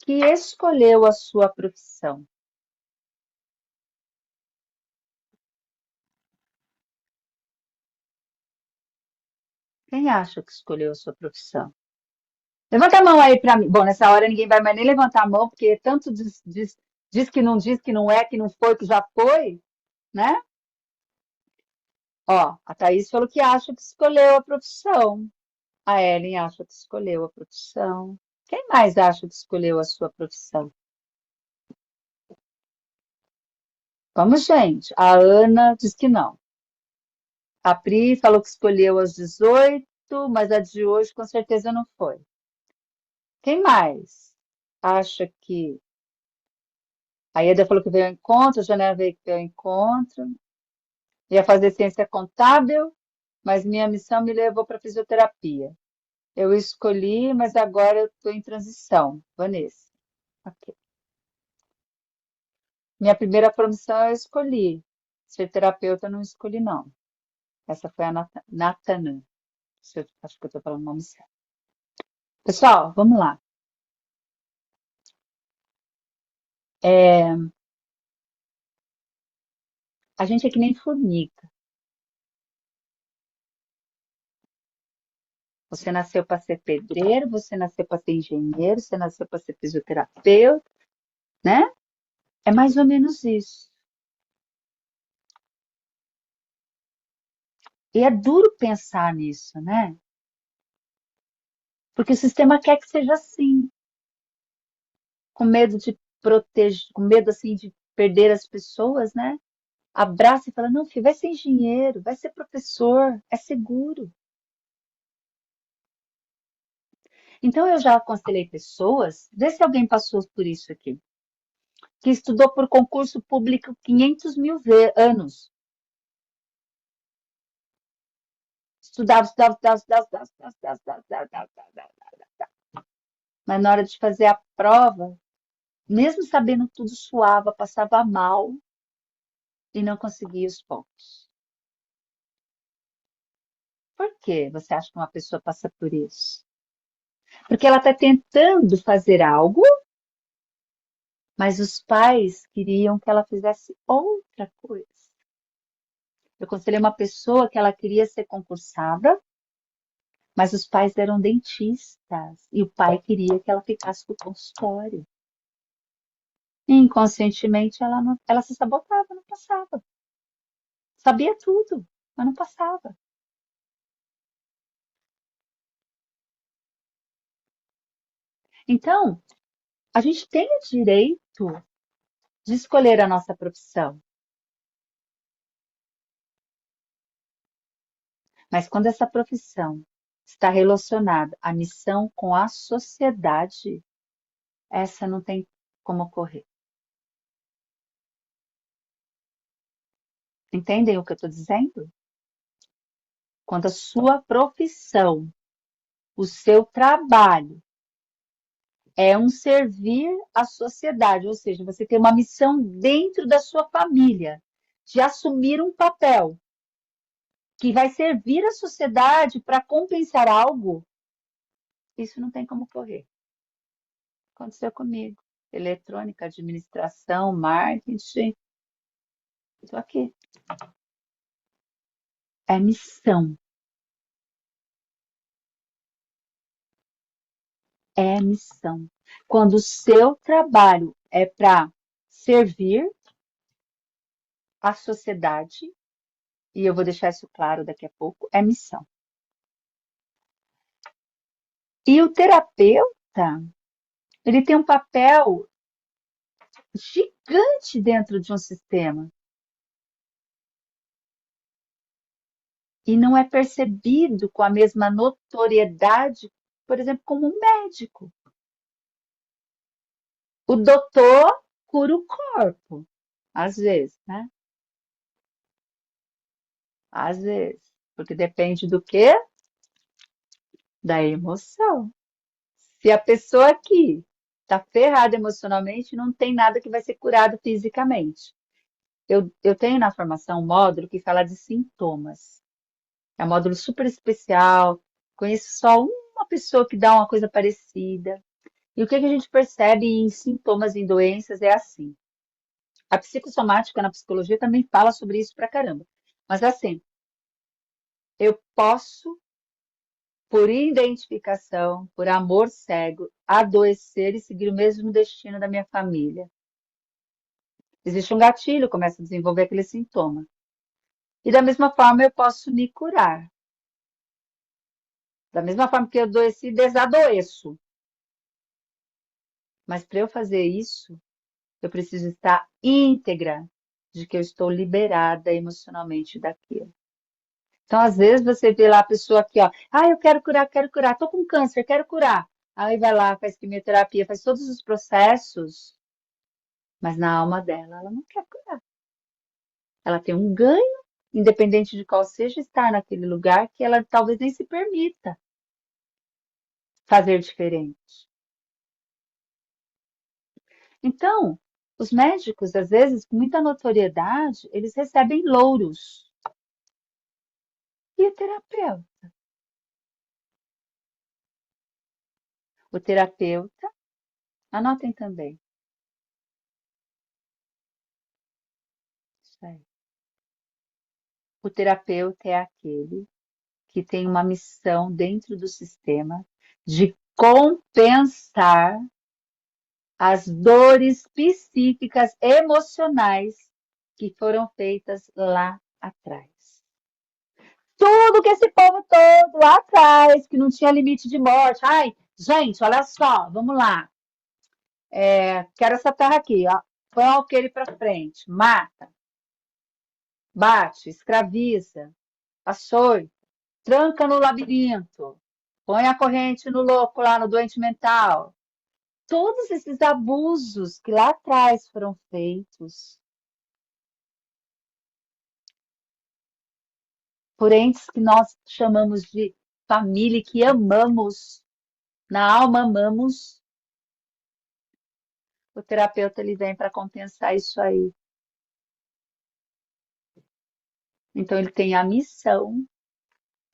que escolheu a sua profissão? Quem acha que escolheu a sua profissão? Levanta a mão aí para mim. Bom, nessa hora ninguém vai mais nem levantar a mão, porque tanto diz que não é, que não foi, que já foi, né? Ó, a Thaís falou que acha que escolheu a profissão. A Ellen acha que escolheu a profissão. Quem mais acha que escolheu a sua profissão? Vamos, gente. A Ana diz que não. A Pri falou que escolheu aos 18, mas a de hoje com certeza não foi. Quem mais acha que... A Ieda falou que veio ao encontro, a Janela veio que veio ao encontro. Ia fazer ciência contábil, mas minha missão me levou para fisioterapia. Eu escolhi, mas agora eu estou em transição. Vanessa. Ok. Minha primeira profissão eu escolhi. Ser terapeuta eu não escolhi, não. Essa foi a Natanã. Acho que eu estou falando o nome certo. Pessoal, vamos lá. A gente é que nem formiga. Você nasceu para ser pedreiro, você nasceu para ser engenheiro, você nasceu para ser fisioterapeuta, né? É mais ou menos isso. E é duro pensar nisso, né? Porque o sistema quer que seja assim, com medo de proteger, com medo assim de perder as pessoas, né? Abraça e fala: não, filho, vai ser engenheiro, vai ser professor, é seguro. Então eu já aconselhei pessoas, vê se alguém passou por isso aqui, que estudou por concurso público 500 mil anos. Estudava. Mas na hora de fazer a prova, mesmo sabendo tudo, suava, passava mal e não conseguia os pontos. Por que você acha que uma pessoa passa por isso? Porque ela está tentando fazer algo Mas os pais queriam que ela fizesse outra coisa. Eu aconselhei uma pessoa que ela queria ser concursada, mas os pais eram dentistas e o pai queria que ela ficasse com o consultório. E, inconscientemente ela se sabotava, não passava. Sabia tudo, mas não passava. Então, a gente tem o direito de escolher a nossa profissão. Mas quando essa profissão está relacionada à missão com a sociedade, essa não tem como ocorrer. Entendem o que eu estou dizendo? Quando a sua profissão, o seu trabalho é um servir à sociedade, ou seja, você tem uma missão dentro da sua família, de assumir um papel que vai servir à sociedade para compensar algo, isso não tem como ocorrer. Aconteceu comigo. Eletrônica, administração, marketing, estou aqui. É missão. É missão. Quando o seu trabalho é para servir à sociedade, e eu vou deixar isso claro daqui a pouco, é missão. E o terapeuta, ele tem um papel gigante dentro de um sistema. E não é percebido com a mesma notoriedade, por exemplo, como um médico. O doutor cura o corpo, às vezes, né? Às vezes. Porque depende do quê? Da emoção. Se a pessoa aqui está ferrada emocionalmente, não tem nada que vai ser curado fisicamente. Eu tenho na formação um módulo que fala de sintomas. É um módulo super especial. Conheço só uma pessoa que dá uma coisa parecida. E o que a gente percebe em sintomas em doenças é assim. A psicossomática na psicologia também fala sobre isso pra caramba. Mas assim, eu posso, por identificação, por amor cego, adoecer e seguir o mesmo destino da minha família. Existe um gatilho, começa a desenvolver aquele sintoma. E da mesma forma eu posso me curar. Da mesma forma que eu adoeci, desadoeço. Mas para eu fazer isso, eu preciso estar íntegra de que eu estou liberada emocionalmente daquilo. Então, às vezes, você vê lá a pessoa aqui, ó, ah, eu quero curar, tô com câncer, quero curar. Aí vai lá, faz quimioterapia, faz todos os processos, mas na alma dela, ela não quer curar. Ela tem um ganho, independente de qual seja estar naquele lugar, que ela talvez nem se permita fazer diferente. Então, os médicos, às vezes, com muita notoriedade, eles recebem louros. E o terapeuta? O terapeuta, anotem também. Isso aí. O terapeuta é aquele que tem uma missão dentro do sistema de compensar as dores psíquicas, emocionais que foram feitas lá atrás. Tudo que esse povo todo lá atrás, que não tinha limite de morte. Ai, gente, olha só, vamos lá. Quero essa terra aqui, ó. Põe o alqueire para frente, mata, bate, escraviza, açoita, tranca no labirinto, põe a corrente no louco lá, no doente mental. Todos esses abusos que lá atrás foram feitos por entes que nós chamamos de família, que amamos, na alma amamos, o terapeuta ele vem para compensar isso aí. Então ele tem a missão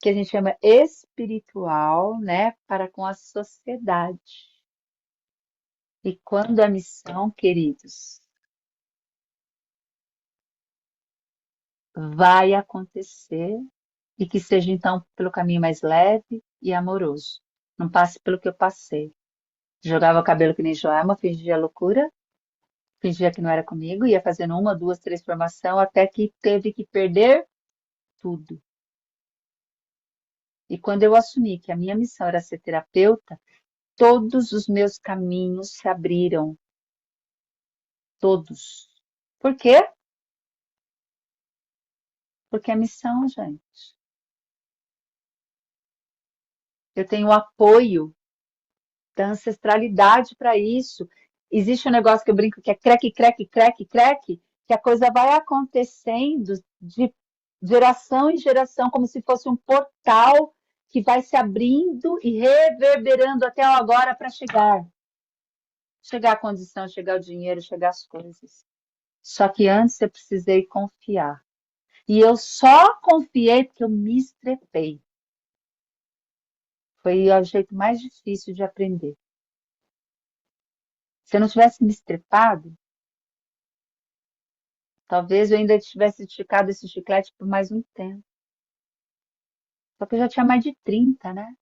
que a gente chama espiritual, né, para com a sociedade. E quando a missão, queridos, vai acontecer, e que seja então pelo caminho mais leve e amoroso. Não passe pelo que eu passei. Jogava o cabelo que nem Joelma, fingia loucura, fingia que não era comigo, ia fazendo uma, duas, três formação, até que teve que perder tudo. E quando eu assumi que a minha missão era ser terapeuta, todos os meus caminhos se abriram. Todos. Por quê? Porque é missão, gente. Eu tenho apoio da ancestralidade para isso. Existe um negócio que eu brinco que é creque, creque, creque, creque, que a coisa vai acontecendo de geração em geração, como se fosse um portal que vai se abrindo e reverberando até o agora para chegar. Chegar a condição, chegar o dinheiro, chegar as coisas. Só que antes eu precisei confiar. E eu só confiei porque eu me estrepei. Foi o jeito mais difícil de aprender. Se eu não tivesse me estrepado, talvez eu ainda tivesse esticado esse chiclete por mais um tempo. Só que eu já tinha mais de 30, né?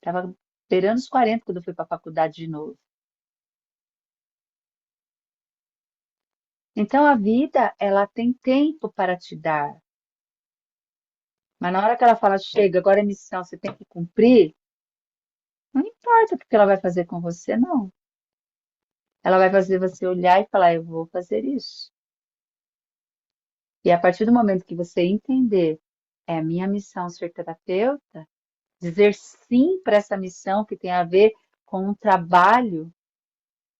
Tava beirando os 40 quando eu fui para a faculdade de novo. Então a vida, ela tem tempo para te dar. Mas na hora que ela fala, chega, agora é missão, você tem que cumprir, não importa o que ela vai fazer com você, não. Ela vai fazer você olhar e falar, eu vou fazer isso. E a partir do momento que você entender, é a minha missão ser terapeuta, dizer sim para essa missão que tem a ver com um trabalho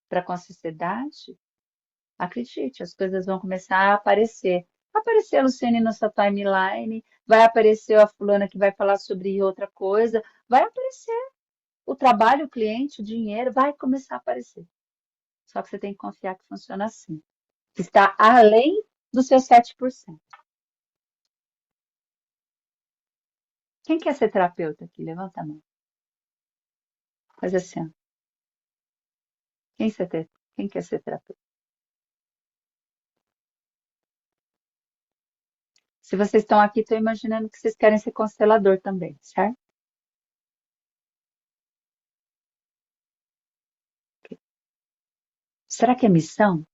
para com a sociedade, acredite, as coisas vão começar a aparecer. Vai aparecer a Luciane na sua timeline, vai aparecer a fulana que vai falar sobre outra coisa, vai aparecer o trabalho, o cliente, o dinheiro, vai começar a aparecer. Só que você tem que confiar que funciona assim, que está além dos seus 7%. Quem quer ser terapeuta aqui? Levanta a mão. Faz assim, ó. Quem quer ser terapeuta? Se vocês estão aqui, estou imaginando que vocês querem ser constelador também, certo? Será que é missão?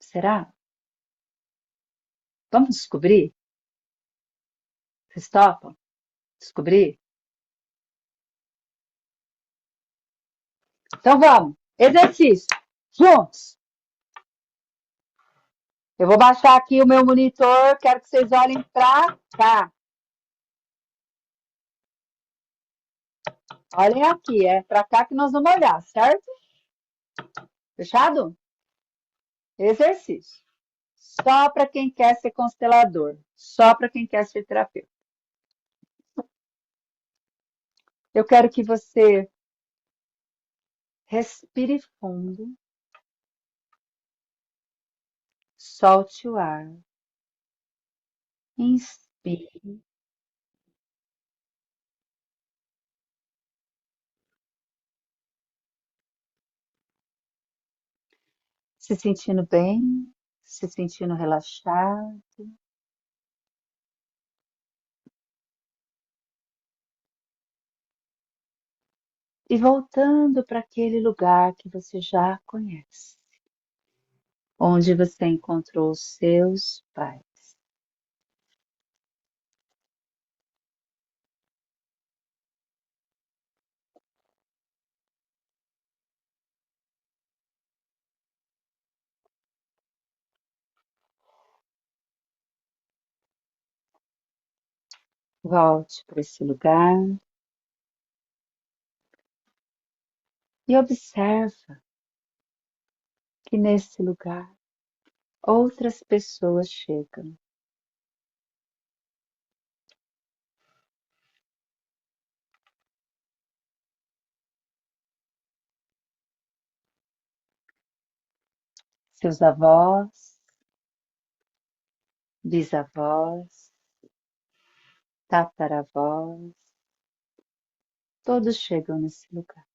Será? Vamos descobrir? Vocês topam? Descobrir? Então vamos! Exercício! Juntos! Eu vou baixar aqui o meu monitor, quero que vocês olhem para cá. Olhem aqui, é para cá que nós vamos olhar, certo? Fechado? Exercício. Só para quem quer ser constelador, só para quem quer ser terapeuta. Eu quero que você respire fundo, solte o ar, inspire, se sentindo bem, se sentindo relaxado. E voltando para aquele lugar que você já conhece, onde você encontrou os seus pais. Volte para esse lugar e observa que nesse lugar outras pessoas chegam. Seus avós, bisavós, tataravós, Todos chegam nesse lugar.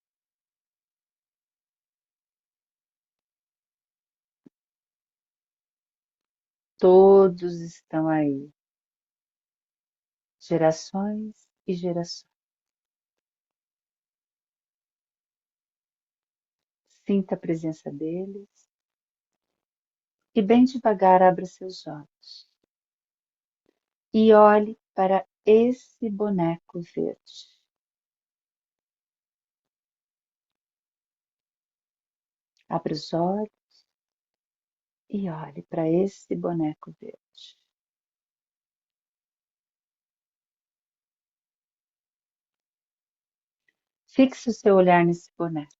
Todos estão aí, gerações e gerações. Sinta a presença deles e bem devagar abra seus olhos e olhe para esse boneco verde. Abra os olhos e olhe para esse boneco verde. Fixe o seu olhar nesse boneco.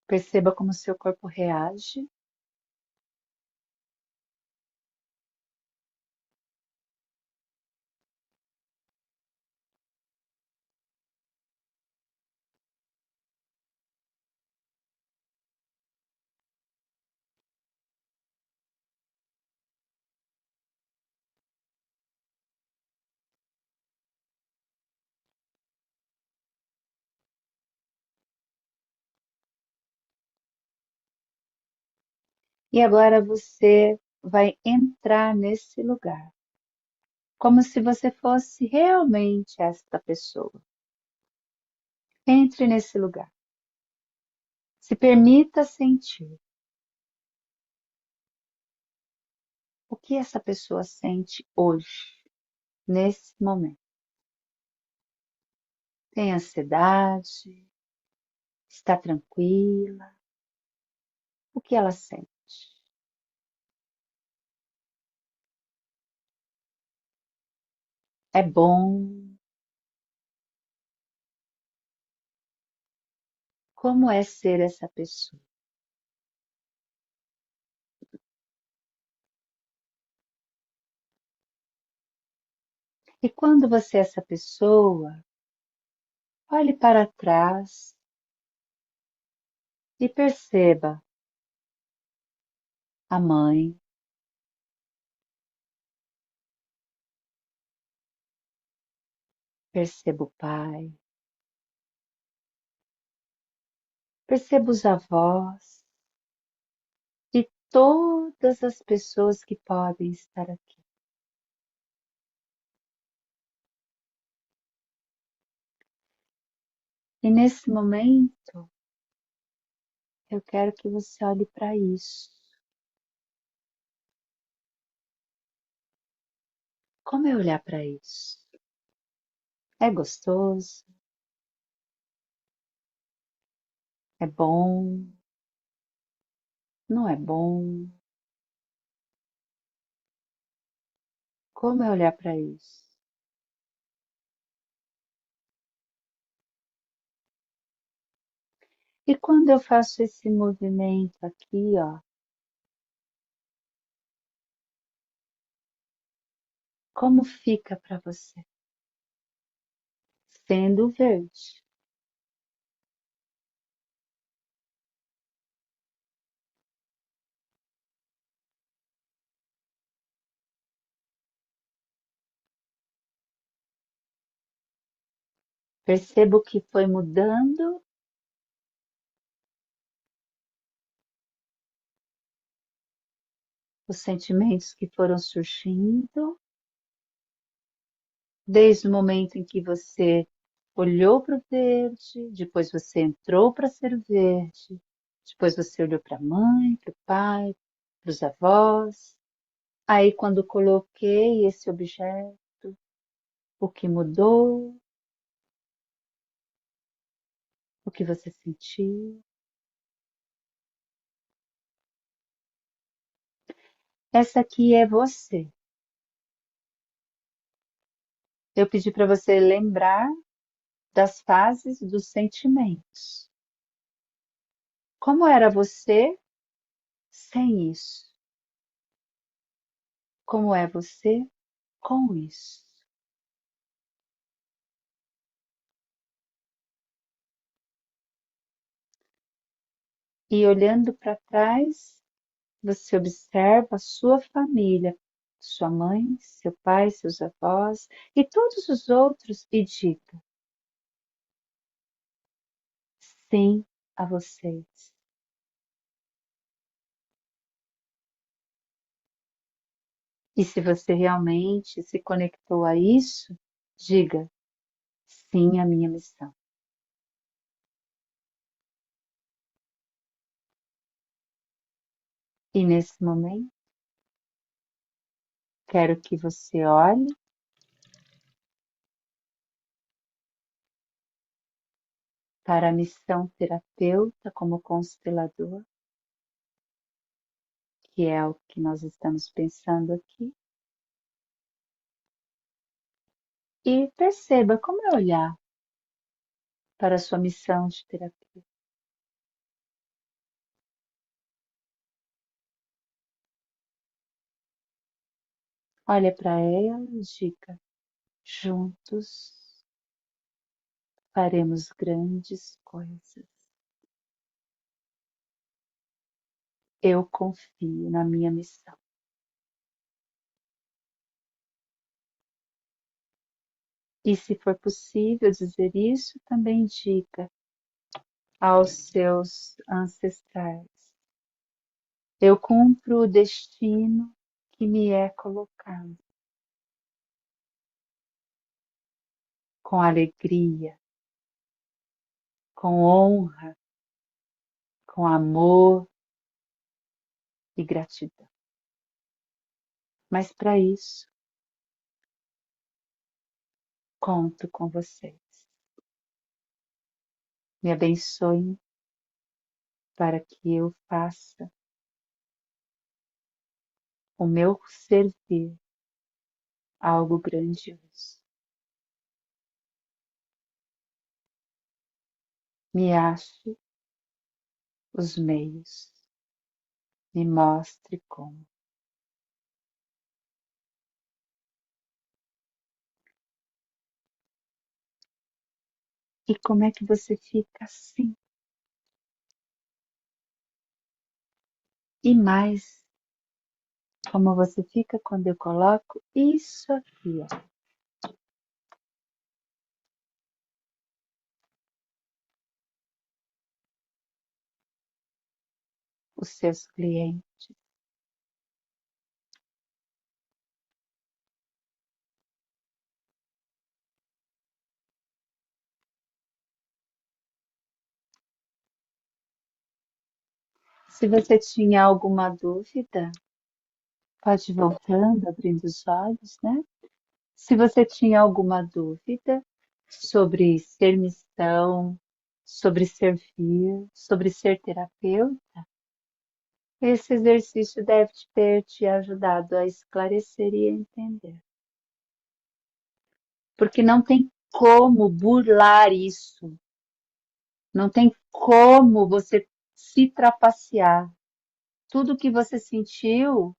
Perceba como seu corpo reage. E agora você vai entrar nesse lugar, como se você fosse realmente esta pessoa. Entre nesse lugar. Se permita sentir o que essa pessoa sente hoje, nesse momento. Tem ansiedade? Está tranquila? O que ela sente? É bom? Como é ser essa pessoa? E quando você é essa pessoa, olhe para trás e perceba a mãe, perceba o pai, perceba os avós e todas as pessoas que podem estar aqui. E nesse momento, eu quero que você olhe para isso. Como é olhar para isso? É gostoso? É bom? Não é bom? Como é olhar para isso? E quando eu faço esse movimento aqui, ó, como fica para você? Sendo verde. Percebo que foi mudando os sentimentos que foram surgindo, desde o momento em que você olhou para o verde, depois você entrou para ser o verde, depois você olhou para a mãe, para o pai, para os avós. Aí, quando coloquei esse objeto, o que mudou, o que você sentiu. Essa aqui é você. Eu pedi para você lembrar das fases dos sentimentos. Como era você sem isso? Como é você com isso? E olhando para trás, você observa a sua família sua mãe, seu pai, seus avós e todos os outros e diga sim a vocês. E se você realmente se conectou a isso, diga sim à minha missão. E nesse momento, quero que você olhe para a missão terapeuta como constelador, que é o que nós estamos pensando aqui, e perceba como é olhar para a sua missão de terapia. Olha para ela e diga: juntos faremos grandes coisas. Eu confio na minha missão. E se for possível dizer isso, também diga aos seus ancestrais: eu cumpro o destino que me é colocado, com alegria, com honra, com amor e gratidão. Mas para isso, conto com vocês. Me abençoem para que eu faça o meu servir algo grandioso. Me ache os meios, me mostre como. E como é que você fica assim? E mais, como você fica quando eu coloco isso aqui, ó. Os seus clientes. Se você tinha alguma dúvida, pode ir voltando, abrindo os olhos, né? Se você tinha alguma dúvida sobre ser missão, sobre servir, sobre ser terapeuta, esse exercício deve ter te ajudado a esclarecer e a entender. Porque não tem como burlar isso. Não tem como você se trapacear. Tudo que você sentiu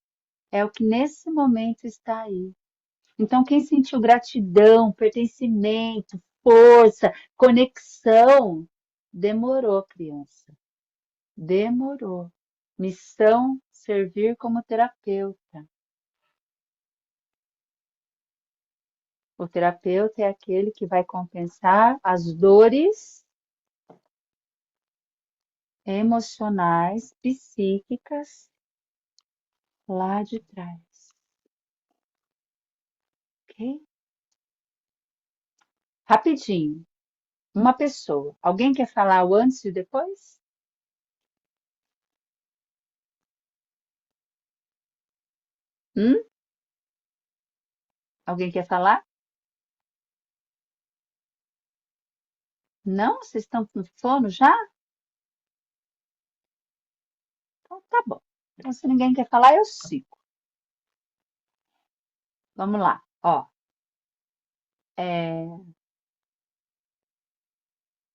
é o que nesse momento está aí. Então, quem sentiu gratidão, pertencimento, força, conexão, demorou, criança. Demorou. Missão, servir como terapeuta. O terapeuta é aquele que vai compensar as dores emocionais, psíquicas lá de trás. Ok? Rapidinho. Uma pessoa. Alguém quer falar o antes e o depois? Hum? Alguém quer falar? Não? Vocês estão com sono já? Então tá bom. Então, se ninguém quer falar, eu sigo. Vamos lá. Ó,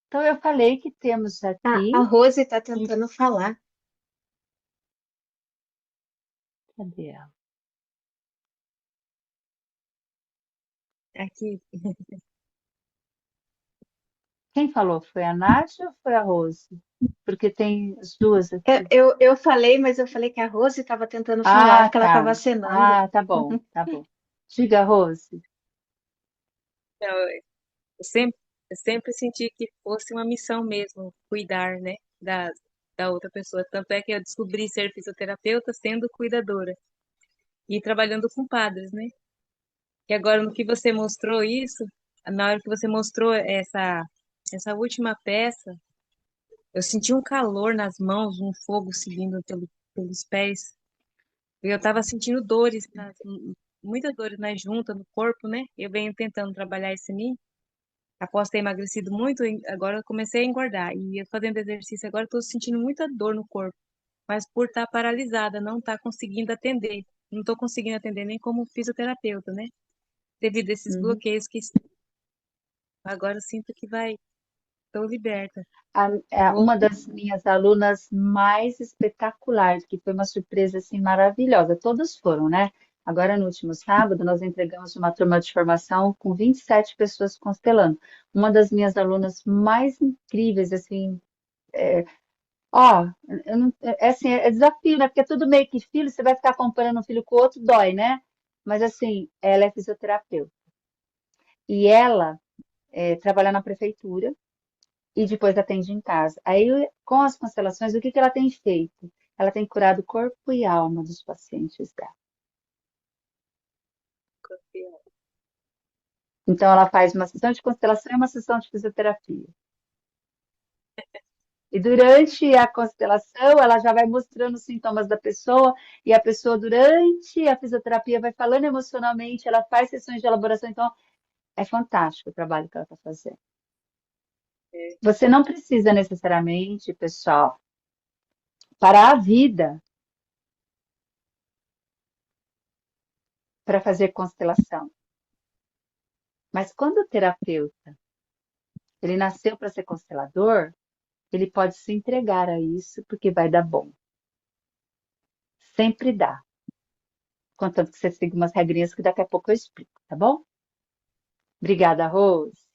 então, eu falei que temos A aqui. Rose está tentando falar. Cadê ela? Aqui. Quem falou? Foi a Nádia ou foi a Rose? Porque tem as duas Eu, aqui. eu, eu falei, mas eu falei que a Rose estava tentando falar, Ah, que ela tá. estava acenando. Ah, tá bom, tá bom. Diga, Rose. Então, eu sempre, eu sempre senti que fosse uma missão mesmo, cuidar, né, da outra pessoa. Tanto é que eu descobri ser fisioterapeuta sendo cuidadora e trabalhando com padres, né? E agora, no que você mostrou isso, na hora que você mostrou essa última peça, eu senti um calor nas mãos, um fogo seguindo pelos pés. E eu estava sentindo dores, muitas dores na junta, no corpo, né? Eu venho tentando trabalhar isso em mim. Após ter emagrecido muito, agora eu comecei a engordar. E eu fazendo exercício agora, estou sentindo muita dor no corpo. Mas por estar paralisada, não estar conseguindo atender. Não estou conseguindo atender nem como fisioterapeuta, né? Devido a esses Uhum. bloqueios que agora eu sinto que estou liberta. Vou, Uma das minhas alunas mais espetaculares, que foi uma surpresa assim maravilhosa. Todas foram, né? Agora, no último sábado, nós entregamos uma turma de formação com 27 pessoas constelando. Uma das minhas alunas mais incríveis, assim, ó, eu não, é, assim, é desafio, né? Porque é tudo meio que filho, você vai ficar comparando um filho com o outro, dói, né? Mas assim, ela é fisioterapeuta. E ela trabalha na prefeitura e depois atende em casa. Aí, com as constelações, o que que ela tem feito? Ela tem curado o corpo e alma dos pacientes dela. Então, ela faz uma sessão de constelação e uma sessão de fisioterapia. E durante a constelação, ela já vai mostrando os sintomas da pessoa, e a pessoa, durante a fisioterapia, vai falando emocionalmente, ela faz sessões de elaboração. Então, é fantástico o trabalho que ela está fazendo. Você não precisa necessariamente, pessoal, parar a vida para fazer constelação. Mas quando o terapeuta ele nasceu para ser constelador, ele pode se entregar a isso porque vai dar bom. Sempre dá. Contanto que você siga umas regrinhas que daqui a pouco eu explico, tá bom? Obrigada, Rose.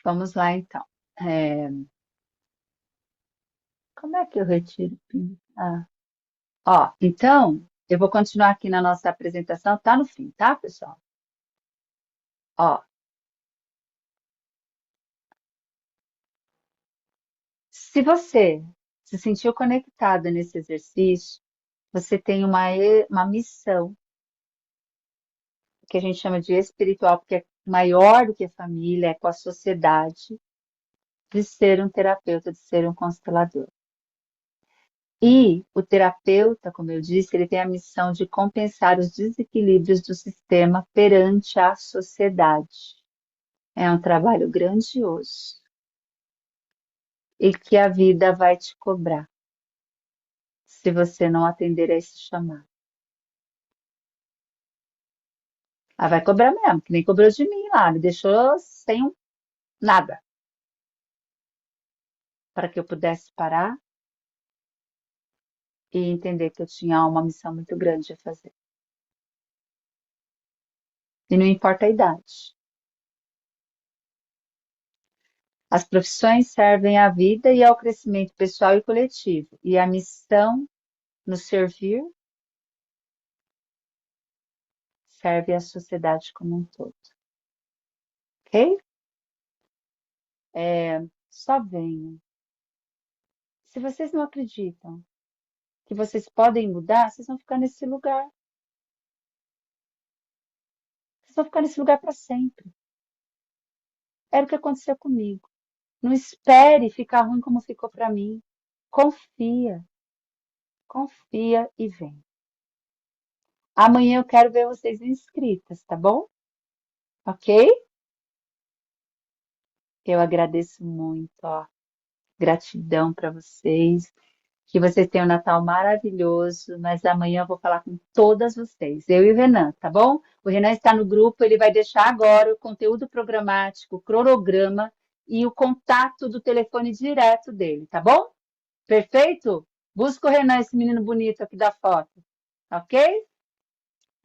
Vamos lá, então. É, Como é que eu retiro o pin? Ó, então, eu vou continuar aqui na nossa apresentação. Tá no fim, tá, pessoal? Ó, se você se sentiu conectado nesse exercício, você tem uma missão que a gente chama de espiritual, porque é maior do que a família, é com a sociedade, de ser um terapeuta, de ser um constelador. E o terapeuta, como eu disse, ele tem a missão de compensar os desequilíbrios do sistema perante a sociedade. É um trabalho grandioso e que a vida vai te cobrar se você não atender a esse chamado. Ela vai cobrar mesmo, que nem cobrou de mim lá, me deixou sem nada, para que eu pudesse parar e entender que eu tinha uma missão muito grande a fazer. E não importa a idade. As profissões servem à vida e ao crescimento pessoal e coletivo, e a missão no servir serve à sociedade como um todo. Ok? Só venham. Se vocês não acreditam que vocês podem mudar, vocês vão ficar nesse lugar. Vocês vão ficar nesse lugar para sempre. Era o que aconteceu comigo. Não espere ficar ruim como ficou para mim. Confia, confia e vem. Amanhã eu quero ver vocês inscritas, tá bom? Ok? Eu agradeço muito, ó. Gratidão para vocês. Que vocês tenham um Natal maravilhoso, mas amanhã eu vou falar com todas vocês, eu e o Renan, tá bom? O Renan está no grupo, ele vai deixar agora o conteúdo programático, o cronograma e o contato do telefone direto dele, tá bom? Perfeito? Busca o Renan, esse menino bonito aqui da foto, ok?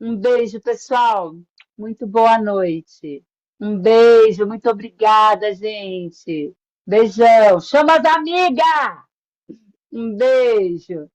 Um beijo, pessoal. Muito boa noite. Um beijo, muito obrigada, gente. Beijão. Chama as amigas! Um beijo.